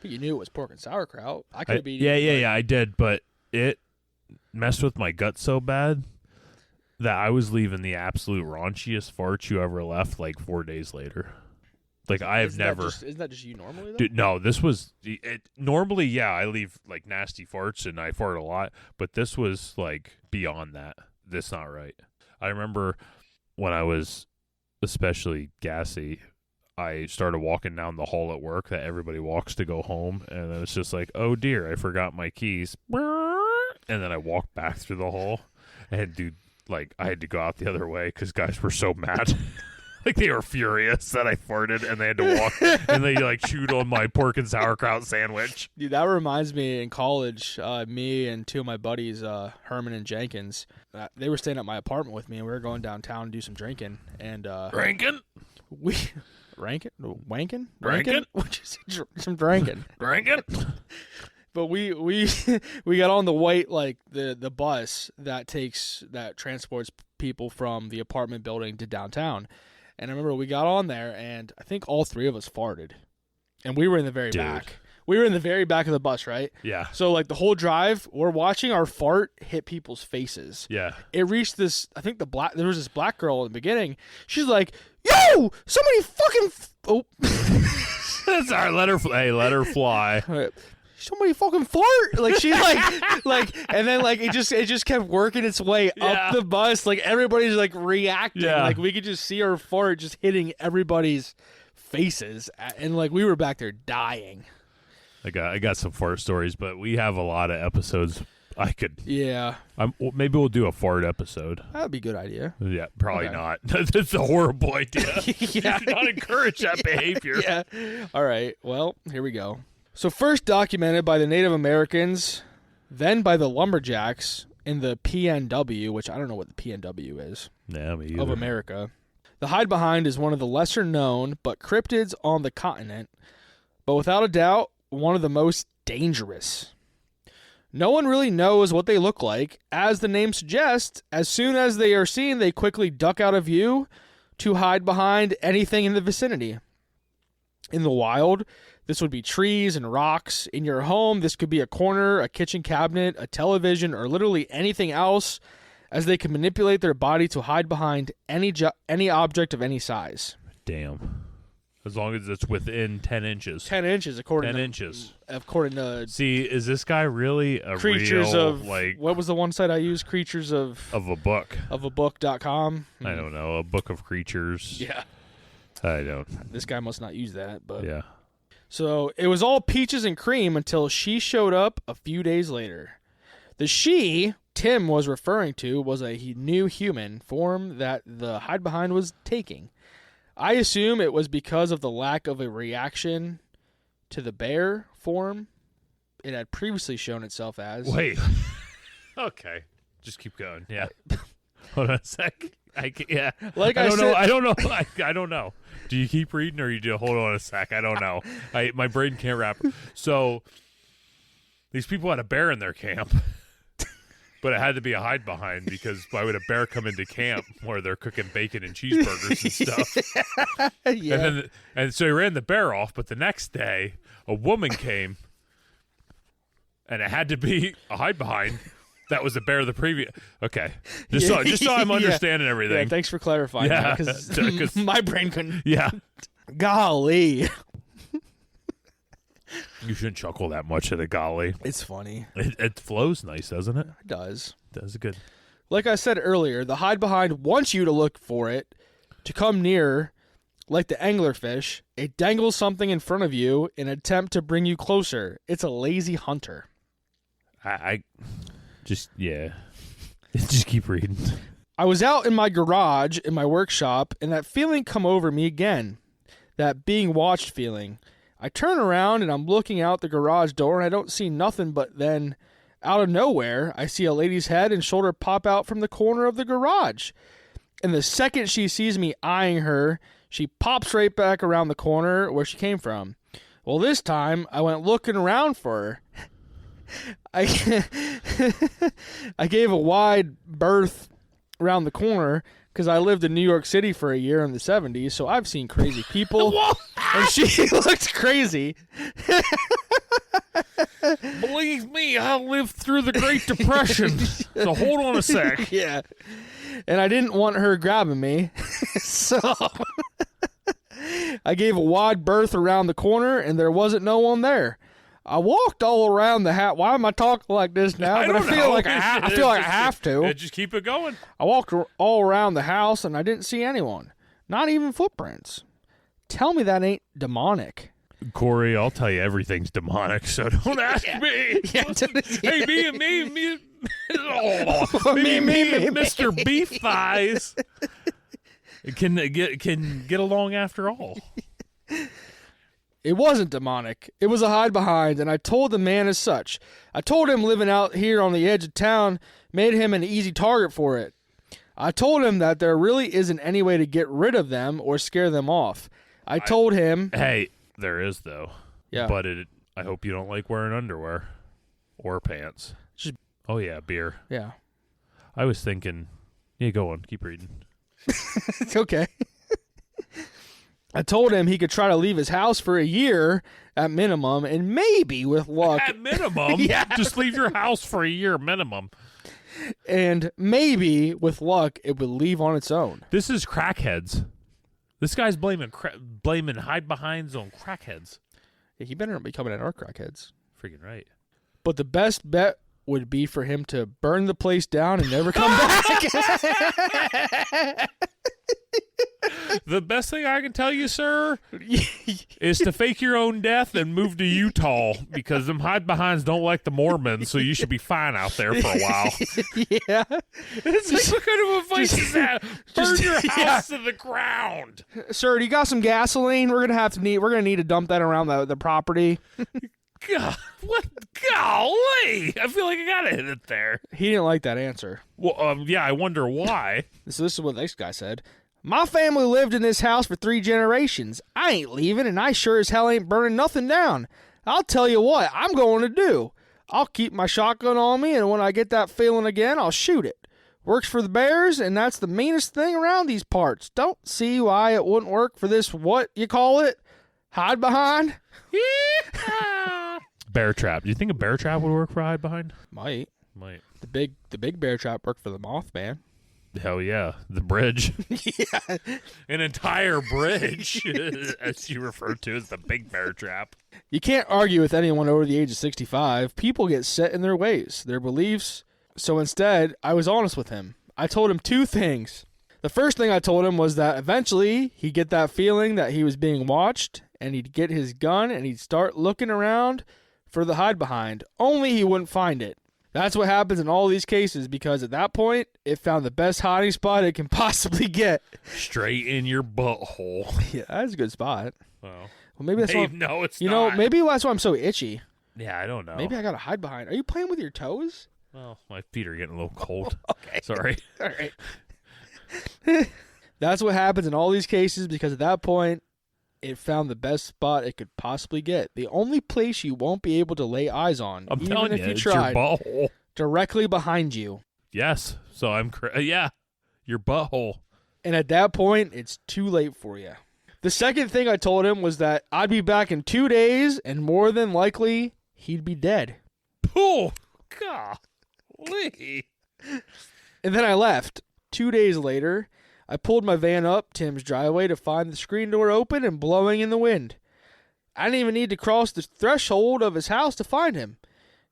But you knew it was pork and sauerkraut. I could have been. Yeah, I did, but it messed with my gut so bad that I was leaving the absolute raunchiest farts you ever left like 4 days later. Like, I have never. Isn't that just you normally though? Dude, no, this was normally, yeah, I leave like nasty farts and I fart a lot, but this was like beyond that. This not right. I remember when I was especially gassy, I started walking down the hall at work that everybody walks to go home, and it was just like, oh dear, I forgot my keys. And then I walked back through the hall, and dude, like, I had to go out the other way because guys were so mad. Like, they were furious that I farted, and they had to walk, and they like chewed on my pork and sauerkraut sandwich. Dude, that reminds me in college, me and two of my buddies, Herman and Jenkins, they were staying at my apartment with me, and we were going downtown to do some drinking. And Rankin? we ranking, wanking, Rankin? which is some drinking. Rankin? But we we got on the white, like the bus that transports people from the apartment building to downtown. And I remember we got on there, and I think all three of us farted, and we were in the very back. We were in the very back of the bus, right? Yeah. So like the whole drive, we're watching our fart hit people's faces. Yeah. It reached this. I think there was this black girl in the beginning. She's like, "Yo, somebody fucking oh." Sorry, let her fly. Somebody fucking fart, like she like, and then like it just kept working its way up the bus, like everybody's like reacting, like we could just see our fart just hitting everybody's faces, and like we were back there dying. I got some fart stories, but we have a lot of episodes. Yeah, maybe we'll do a fart episode. that'd be a good idea. Yeah, probably Okay. not. That's a horrible idea. Yeah. Do not encourage that behavior. Yeah. All right. Well, here we go. So first documented by the Native Americans, then by the lumberjacks in the PNW, which I don't know what the PNW is, Yeah, me of either. America. The Hidebehind is one of the lesser known but cryptids on the continent, but without a doubt, one of the most dangerous. No one really knows what they look like. As the name suggests, as soon as they are seen, they quickly duck out of view to hide behind anything in the vicinity. In the wild, this would be trees and rocks. In your home, this could be a corner, a kitchen cabinet, a television, or literally anything else, as they can manipulate their body to hide behind any object of any size. Damn. As long as it's within 10 inches. 10 inches, according 10 to... inches. According to... See, is this guy really a Creatures real, of... like... What was the one site I used? Creatures of... Of a book. Of a book.com? I don't know. A book of creatures. Yeah. I don't. This guy must not use that, but... Yeah. So, it was all peaches and cream until she showed up a few days later. The she Tim was referring to was a new human form that the hide-behind was taking. I assume it was because of the lack of a reaction to the bear form it had previously shown itself as. Wait. Okay. Just keep going. Yeah. Hold on a sec. Yeah. Like I don't know. said, I don't know. I don't know. Do you keep reading or you do hold on a sec? I don't know. My brain can't wrap. So these people had a bear in their camp. But it had to be a hide behind because why would a bear come into camp where they're cooking bacon and cheeseburgers and stuff? Yeah. And so he ran the bear off. But the next day, a woman came, and it had to be a hide behind. That was the bear the previous. Okay, just so I'm understanding everything. Yeah, thanks for clarifying. Yeah, because my brain couldn't. Yeah. Golly. You shouldn't chuckle that much at a golly. It's funny. It flows nice, doesn't it? It does. Does good. Like I said earlier, the hide behind wants you to look for it, to come nearer, like the anglerfish. It dangles something in front of you in an attempt to bring you closer. It's a lazy hunter. I just, yeah. Just keep reading. I was out in my garage, in my workshop, and that feeling come over me again. That being watched feeling. I turn around and I'm looking out the garage door and I don't see nothing, but then out of nowhere, I see a lady's head and shoulder pop out from the corner of the garage. And the second she sees me eyeing her, she pops right back around the corner where she came from. Well, this time I went looking around for her. I gave a wide berth around the corner because I lived in New York City for a year in the 70s, so I've seen crazy people. And she looked crazy. Believe me, I lived through the Great Depression. So hold on a sec. Yeah. And I didn't want her grabbing me. So I gave a wide berth around the corner, and there wasn't no one there. I walked all around the house. Why am I talking like this now? I feel like I have to. Yeah, just keep it going. I walked all around the house, and I didn't see anyone. Not even footprints. Tell me that ain't demonic. Corey, I'll tell you everything's demonic, so don't ask me. Yeah. Hey, me, Mr. Beef Thighs can get along after all. It wasn't demonic. It was a hide behind, and I told the man as such. I told him living out here on the edge of town made him an easy target for it. I told him that there really isn't any way to get rid of them or scare them off. I told him... Hey, there is, though. Yeah. But I hope you don't like wearing underwear or pants. Oh, yeah, beer. Yeah. I was thinking... Yeah, go on. Keep reading. It's okay. I told him he could try to leave his house for a year at minimum, and maybe with luck... At minimum? Yeah. Just leave your house for a year minimum. And maybe with luck, it would leave on its own. This is crackheads. This guy's blaming hide-behinds on crackheads. Yeah, he better not be coming at our crackheads. Freaking right. But the best bet would be for him to burn the place down and never come back. The best thing I can tell you, sir, is to fake your own death and move to Utah because them hide-behinds don't like the Mormons, so you should be fine out there for a while. Yeah. It's like, what kind of advice is that? Burn your house to the ground. Sir, do you got some gasoline? We're gonna need to dump that around the property. God, what? Golly! I feel like I gotta hit it there. He didn't like that answer. Well, yeah, I wonder why. So this is what this guy said. My family lived in this house for 3 generations. I ain't leaving, and I sure as hell ain't burning nothing down. I'll tell you what I'm going to do. I'll keep my shotgun on me, and when I get that feeling again, I'll shoot it. Works for the bears, and that's the meanest thing around these parts. Don't see why it wouldn't work for this, what you call it, hide behind? Bear trap. Do you think a bear trap would work for hide behind? Might. Might. The big bear trap worked for the Mothman. Hell yeah. The bridge. Yeah. An entire bridge, as you refer to as the big bear trap. You can't argue with anyone over the age of 65. People get set in their ways, their beliefs. So instead, I was honest with him. I told him 2 things. The first thing I told him was that eventually he'd get that feeling that he was being watched, and he'd get his gun and he'd start looking around for the hide behind, only he wouldn't find it. That's what happens in all these cases, because at that point, it found the best hiding spot it can possibly get. Straight in your butthole. Yeah, that's a good spot. Well, Maybe that's why. no, it's you not. know, maybe that's why I'm so itchy. Yeah, I don't know. Maybe I gotta hide behind. Are you playing with your toes? Well, my feet are getting a little cold. Okay. Sorry. All right. That's what happens in all these cases, because at that point, it found the best spot it could possibly get. The only place you won't be able to lay eyes on, I'm even telling if you, you it's tried, your butthole. directly behind you. Yes. So yeah, your butthole. And at that point, it's too late for you. The second thing I told him was that I'd be back in 2 days, and more than likely, he'd be dead. Oh, golly. And then I left. 2 days later, I pulled my van up Tim's driveway to find the screen door open and blowing in the wind. I didn't even need to cross the threshold of his house to find him.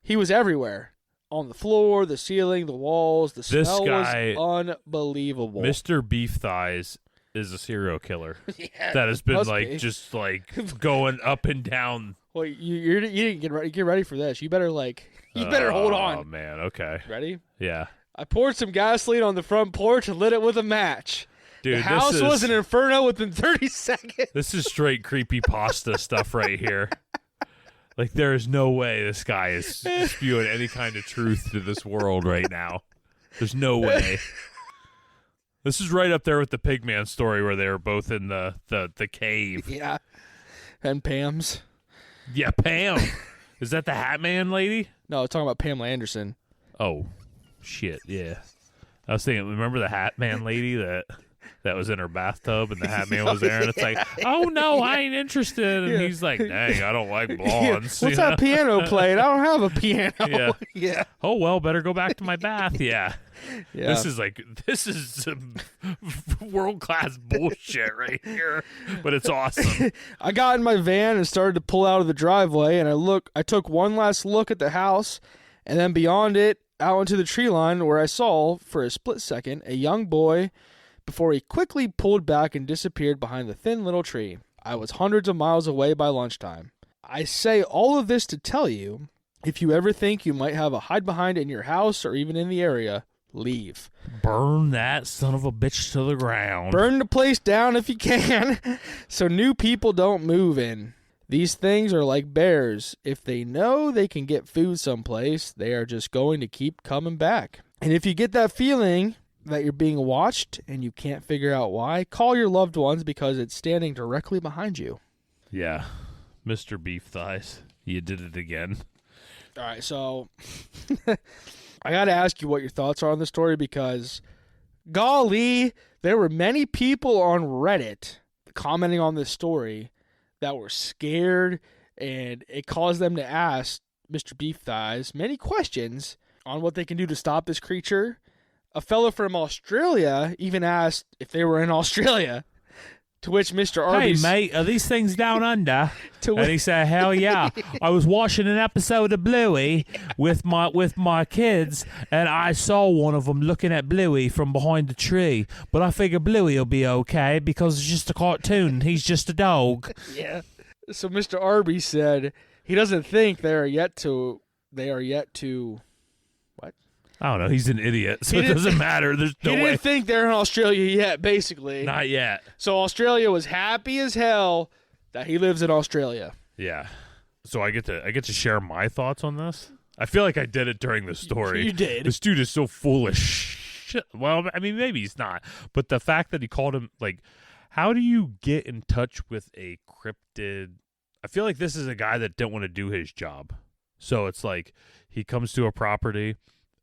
He was everywhere. On the floor, the ceiling, the walls. The smell was unbelievable. Mr. Beef Thighs is a serial killer. Yeah, that has been must like be. just like going up and down. Well, you didn't get ready for this. You better hold on. Oh man, okay. Ready? Yeah. I poured some gasoline on the front porch and lit it with a match. Dude, the house was an inferno within 30 seconds. This is straight creepypasta stuff right here. Like, there is no way this guy is spewing any kind of truth to this world right now. There's no way. This is right up there with the Pigman story where they were both in the cave. Yeah. And Pam's. Yeah, Pam. Is that the Hat Man lady? No, I was talking about Pamela Anderson. Oh, shit, yeah. I was thinking, remember the Hat Man lady that was in her bathtub and the Hat Man was there? And it's like, oh, no, I ain't interested. And he's like, dang, I don't like blondes. What's that piano playing? I don't have a piano. Yeah. Yeah. Oh, well, better go back to my bath. Yeah. Yeah. This is some world-class bullshit right here, but it's awesome. I got in my van and started to pull out of the driveway, and I took one last look at the house, and then beyond it, out into the tree line, where I saw, for a split second, a young boy before he quickly pulled back and disappeared behind the thin little tree. I was hundreds of miles away by lunchtime. I say all of this to tell you, if you ever think you might have a hide behind in your house or even in the area, leave. Burn that son of a bitch to the ground. Burn the place down if you can, so new people don't move in. These things are like bears. If they know they can get food someplace, they are just going to keep coming back. And if you get that feeling that you're being watched and you can't figure out why, call your loved ones, because it's standing directly behind you. Yeah. Mr. Beef Thighs, you did it again. All right, so I got to ask you what your thoughts are on the story, because, golly, there were many people on Reddit commenting on this story that were scared, and it caused them to ask Mr. Beef Thighs many questions on what they can do to stop this creature. A fellow from Australia even asked if they were in Australia, to which Mr. Arby... Hey, mate, are these things down under? To And he said, hell yeah. I was watching an episode of Bluey with my kids, and I saw one of them looking at Bluey from behind the tree. But I figure Bluey will be okay because it's just a cartoon. He's just a dog. Yeah. So Mr. Arby said he doesn't think they are yet to... What? I don't know. He's an idiot, so it doesn't matter. There's no He way. didn't think they're in Australia yet, basically. Not yet. So Australia was happy as hell that he lives in Australia. Yeah. So I get to share my thoughts on this. I feel like I did it during the story. You did. This dude is so foolish. Well, I mean, maybe he's not. But the fact that he called him, like, how do you get in touch with a cryptid? I feel like this is a guy that didn't want to do his job. So it's like he comes to a property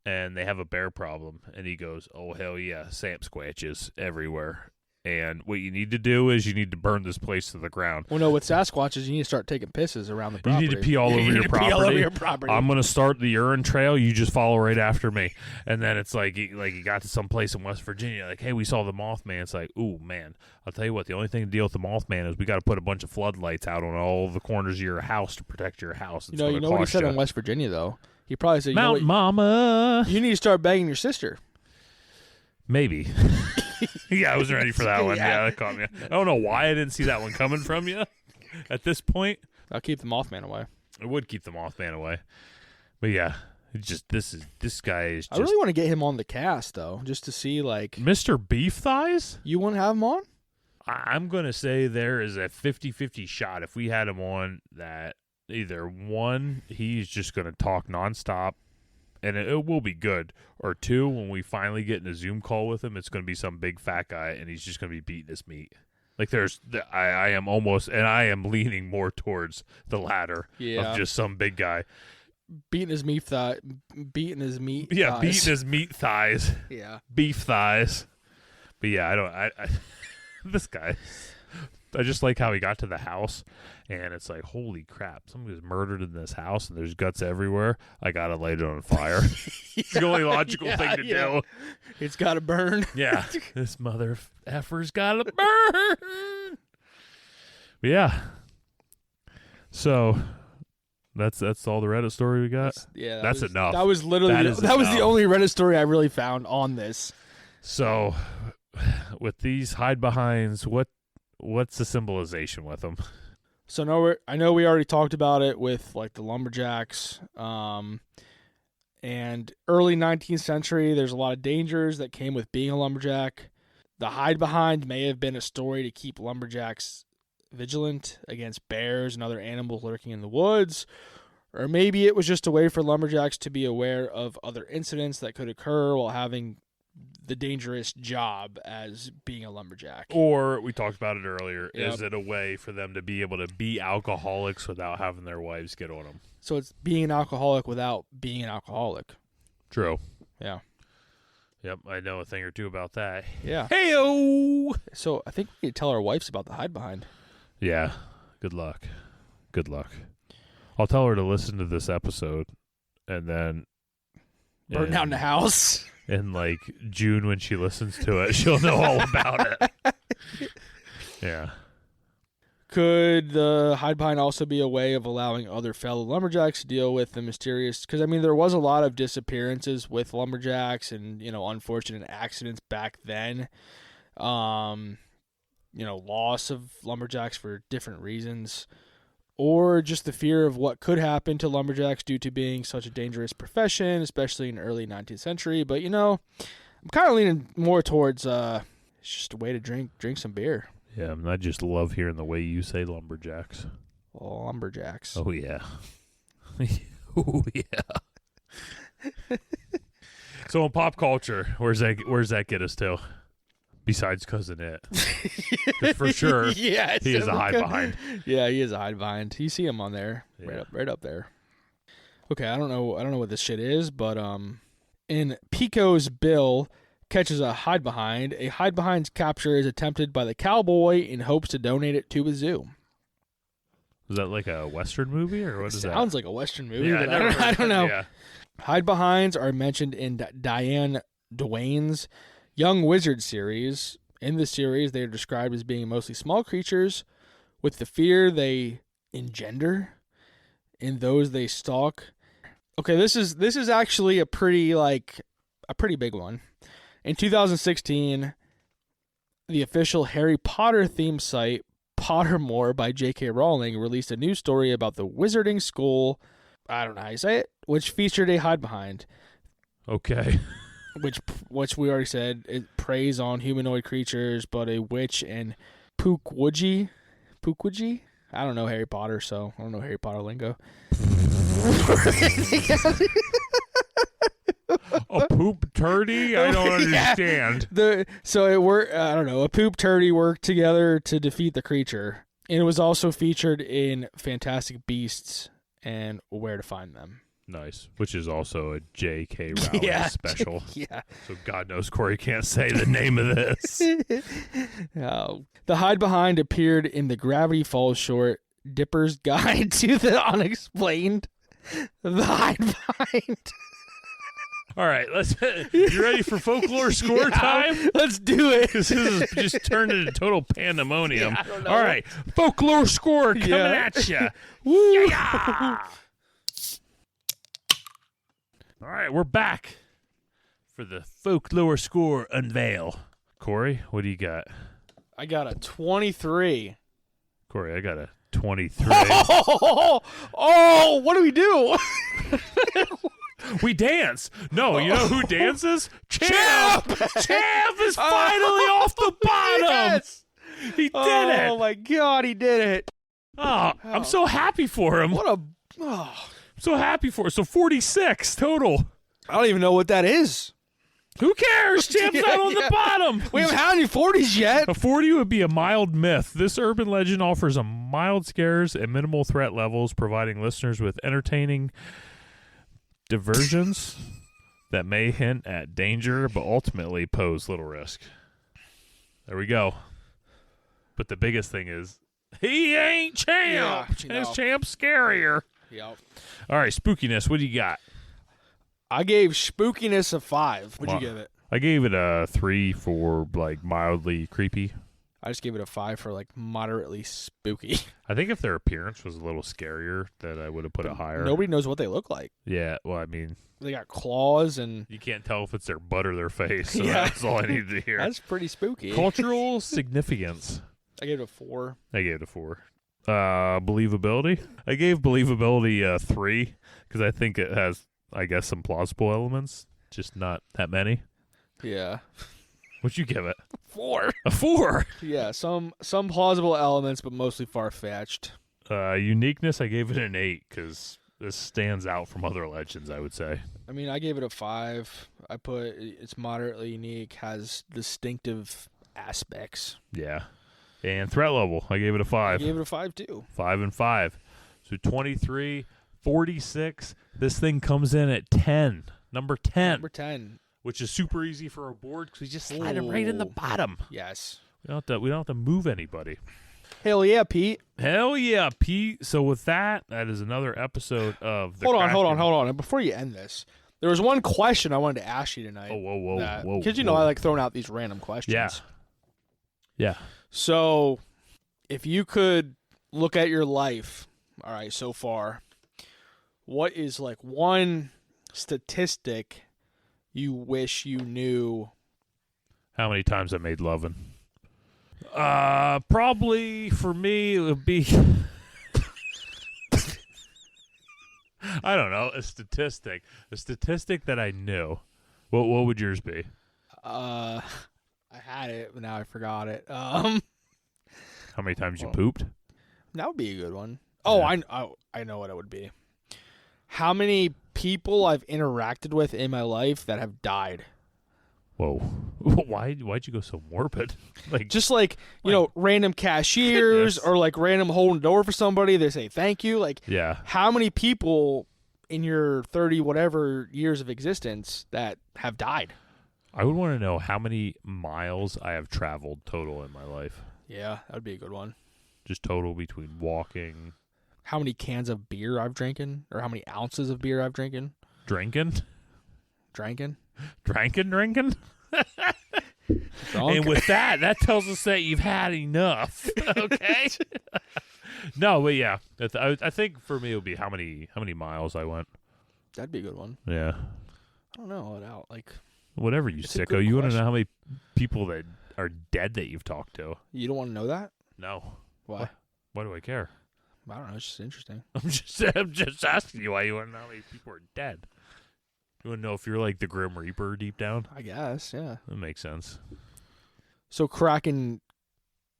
and they have a bear problem, and he goes, "Oh hell yeah, Sasquatches everywhere." And what you need to do is you need to burn this place to the ground. Well, no, with Sasquatches, you need to start taking pisses around the property. You need to pee all over your property. Pee all over your property. I'm gonna start the urine trail. You just follow right after me. And then it's like you got to some place in West Virginia. Like, hey, we saw the Mothman. It's like, ooh man, I'll tell you what. The only thing to deal with the Mothman is we got to put a bunch of floodlights out on all the corners of your house to protect your house. It's you know what he said in West Virginia though. He probably said, Mountain Mama. You need to start banging your sister. Maybe. Yeah, I wasn't ready for that one. Yeah, that caught me. I don't know why I didn't see that one coming from you at this point. I'll keep the Mothman away. It would keep the Mothman away. But yeah, it's just this guy is just... I really want to get him on the cast, though, just to see, like... Mr. Beef Thighs? You want to have him on? I'm going to say there is a 50-50 shot if we had him on that either one, he's just going to talk nonstop, and it will be good. Or two, when we finally get in a Zoom call with him, it's going to be some big fat guy, and he's just going to be beating his meat. Like I am almost, and I am leaning more towards the latter of just some big guy beating his meat thighs. Yeah, beating his meat thighs. Yeah, beef thighs. But yeah, I this guy. I just like how he got to the house, and it's like, holy crap, somebody was murdered in this house, and there's guts everywhere. I gotta light it on fire. It's the only logical thing to do. It's gotta burn. Yeah, this mother effer's gotta burn. But yeah, so that's all the Reddit story we got. That's enough. That was literally that was the only Reddit story I really found on this. So, with these hide-behinds, what's the symbolization with them? So I know we already talked about it with like the lumberjacks, and early 19th century. There's a lot of dangers that came with being a lumberjack. The hide behind may have been a story to keep lumberjacks vigilant against bears and other animals lurking in the woods, or maybe it was just a way for lumberjacks to be aware of other incidents that could occur while having the dangerous job as being a lumberjack. Or, we talked about it earlier, Yep. Is it a way for them to be able to be alcoholics without having their wives get on them? So it's being an alcoholic without being an alcoholic. True. Yeah. Yep, I know a thing or two about that. Yeah. Hey-o! So I think we need to tell our wives about the hide behind. Yeah. Good luck. I'll tell her to listen to this episode, and then... Burn down the house. In like June when she listens to it, she'll know all about it. Yeah. Could the hide behind also be a way of allowing other fellow lumberjacks to deal with the mysterious? Because I mean, there was a lot of disappearances with lumberjacks and unfortunate accidents back then. Loss of lumberjacks for different reasons, or just the fear of what could happen to lumberjacks due to being such a dangerous profession, especially in the early 19th century. But, I'm kind of leaning more towards it's just a way to drink some beer. Yeah, I just love hearing the way you say lumberjacks. Lumberjacks. Oh, yeah. Oh, yeah. So in pop culture, where's that get us to? Besides Cousin It. 'Cause for sure, he is a hide behind. Yeah, he is a hide behind. You see him on there, right up there. Okay, I don't know what this shit is, but in Pico's Bill catches a hide behind. A hide behind's capture is attempted by the cowboy in hopes to donate it to a zoo. Is that like a Western movie, or what is that? Sounds like a Western movie, Yeah, but I don't know. Yeah. Hide behinds are mentioned in Diane Duane's Young Wizard series. In this series, they are described as being mostly small creatures with the fear they engender in those they stalk. Okay, this is actually a pretty big one. In 2016, the official Harry Potter themed site Pottermore by J.K. Rowling released a new story about the wizarding school, I don't know how you say it, which featured a hide behind. Okay. Which we already said, it preys on humanoid creatures, but a witch and Pookwudgie? I don't know Harry Potter, so I don't know Harry Potter lingo. A poop turdy? I don't understand. I don't know. A poop turdy worked together to defeat the creature. And it was also featured in Fantastic Beasts and where to find them. Nice. Which is also a J.K. Rowling Yeah. special. Yeah. So God knows Corey can't say the name of this. Oh. The Hidebehind appeared in the Gravity Falls short Dipper's Guide to the Unexplained. The Hidebehind. All right, you ready for folklore score time? Let's do it. Because this has just turned into total pandemonium. Yeah, I don't know. All right, folklore score coming at you. Woo. Yeah. All right, we're back for the folklore score unveil. Corey, what do you got? I got a 23. Corey, I got a 23. Oh, what do we do? We dance. No, you know who dances? Champ! Champ is finally off the bottom. Yes. He did Oh, it. my God, he did it. Oh, I'm so happy for him. What a... Oh, I'm so happy for it. So 46 total. I don't even know what that is. Who cares? Champ's not on the bottom. We haven't had any 40s yet. A 40 would be a mild myth. This urban legend offers a mild scares and minimal threat levels, providing listeners with entertaining diversions that may hint at danger but ultimately pose little risk. There we go. But the biggest thing is, he ain't Champ. Yeah, His Champ's scarier. Yep. All right, spookiness. What do you got? I gave spookiness a 5. What'd Wow. you give it? I gave it a 3 for like mildly creepy. I just gave it a 5 for like moderately spooky. I think if their appearance was a little scarier, that I would have put it higher. Nobody knows what they look like. Yeah, well, I mean, They got claws and you can't tell if it's their butt or their face. So Yeah. that's all I needed to hear. that's pretty spooky. Cultural significance. I gave it a 4. I gave it a 4. Believability. I gave believability a 3 because I think it has, I guess, some plausible elements, just not that many. Yeah. What'd you give it? 4. A 4. Yeah, some plausible elements, but mostly far-fetched. Uniqueness. I gave it an 8 because this stands out from other legends, I would say. I mean, I gave it a 5. I put it's moderately unique, has distinctive aspects. Yeah. And threat level. I gave it a 5. I gave it a 5 too. 5 and 5. So 23, 46. This thing comes in at 10. Number 10. Number 10. Which is super easy for a board because we just slide it right in the Ooh. bottom. Yes. We don't have to move anybody. Hell yeah, Pete. Hell yeah, Pete. So with that is another episode of the Hold on. Kraken. And before you end this, there was one question I wanted to ask you tonight. Oh, whoa. Because, I like throwing out these random questions. Yeah. Yeah. So, if you could look at your life, all right, so far, what is like one statistic you wish you knew? How many times I made lovin'? Probably for me it would be I don't know, a statistic that I knew. What would yours be? I had it, but now I forgot it. How many times you pooped? That would be a good one. Oh, I know what it would be. How many people I've interacted with in my life that have died? Whoa. Why'd you go so morbid? Like, Just like, random cashiers Goodness. or like random holding the door for somebody. They say thank you. Like, yeah. how many people in your 30 whatever years of existence that have died? I would want to know how many miles I have traveled total in my life. Yeah, that would be a good one. Just total between walking. How many cans of beer I've drinking, or how many ounces of beer I've drinking? Drinking? Drinking? Drinking? Drunk? And with that tells us that you've had enough. Okay? No, but yeah. I think for me it would be how many miles I went. That'd be a good one. Yeah. I don't know. Whatever, you It's a sicko. good You want to know question. how many people that are dead that you've talked to? You don't want to know that? No. Why? Why do I care? I don't know. It's just interesting. I'm just asking you why you want to know how many people are dead. You want to know if you're like the Grim Reaper deep down? I guess, yeah. That makes sense. So cracking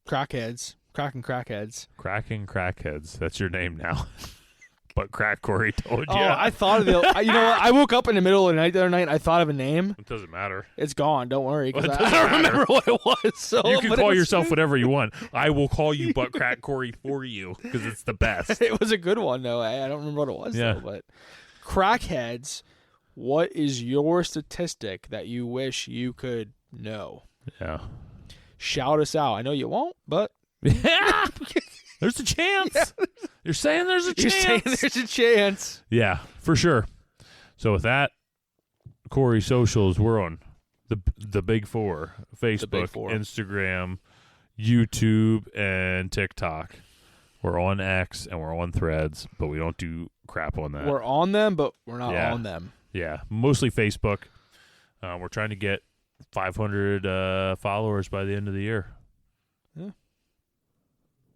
crackheads. Cracking crackheads. That's your name now. But Crack Corey told you. Oh, I thought of the. You know what? I woke up in the middle of the night the other night. And I thought of a name. It doesn't matter. It's gone. Don't worry, because Well, it I doesn't don't remember what it was. So You can but it call was- yourself whatever you want. I will call you Butt Crack Corey for you because it's the best. It was a good one though. I don't remember what it was Yeah. though. But crackheads, what is your statistic that you wish you could know? Yeah. Shout us out. I know you won't, but There's a chance. You're saying there's a you're chance. saying there's a chance. Yeah, for sure. So with that, Corey socials, we're on the big four: Facebook, four. Instagram, YouTube, and TikTok. We're on X and we're on Threads, but we don't do crap on that. We're on them, but we're not Yeah. on them. Yeah, mostly Facebook. We're trying to get 500 followers by the end of the year. Yeah.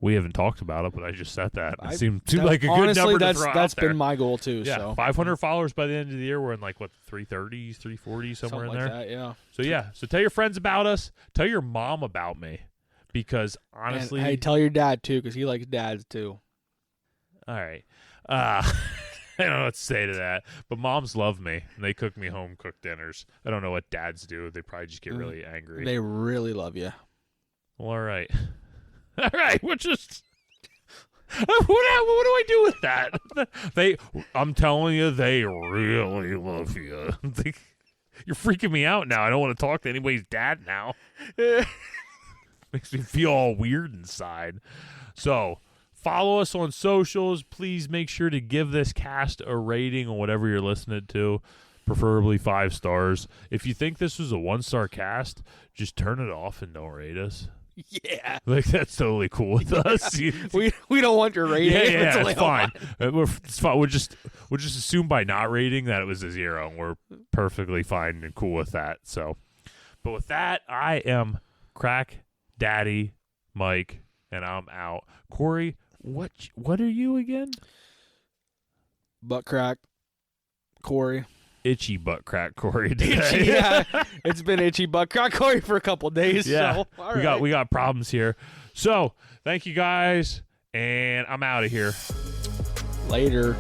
We haven't talked about it, but I just said that. It seemed That- like a good honestly, number to that's throw that's out there. been my goal too. Yeah, So 500 followers by the end of the year. We're in like what 330s, 340s, somewhere something in like there. that. Yeah. So yeah, so tell your friends about us. Tell your mom about me, because honestly, And, hey, tell your dad too, because he likes dads too. all right. I don't know what to say to that, but moms love me and they cook me home cooked dinners. I don't know what dads do. They probably just get really angry. They really love you. Well, all right, all right. We'll just. What do I do with that? I'm telling you, they really love you. You're freaking me out now. I don't want to talk to anybody's dad now. Makes me feel all weird inside. So, follow us on socials. Please make sure to give this cast a rating on whatever you're listening to, preferably 5 stars. If you think this was a 1-star cast, just turn it off and don't rate us. Yeah. Like, that's totally cool with us. We don't want your rating. Yeah, only it's fine. It's fine. We'll just assume by not rating that it was a 0, and we're perfectly fine and cool with that. So, but with that, I am Crack Daddy Mike, and I'm out. Corey, what are you again? Butt crack, Corey. Itchy butt crack Corey today. Itchy, yeah. It's been itchy butt crack Corey for a couple days. Yeah, So, all right. we got problems here. So thank you guys, and I'm out of here. Later.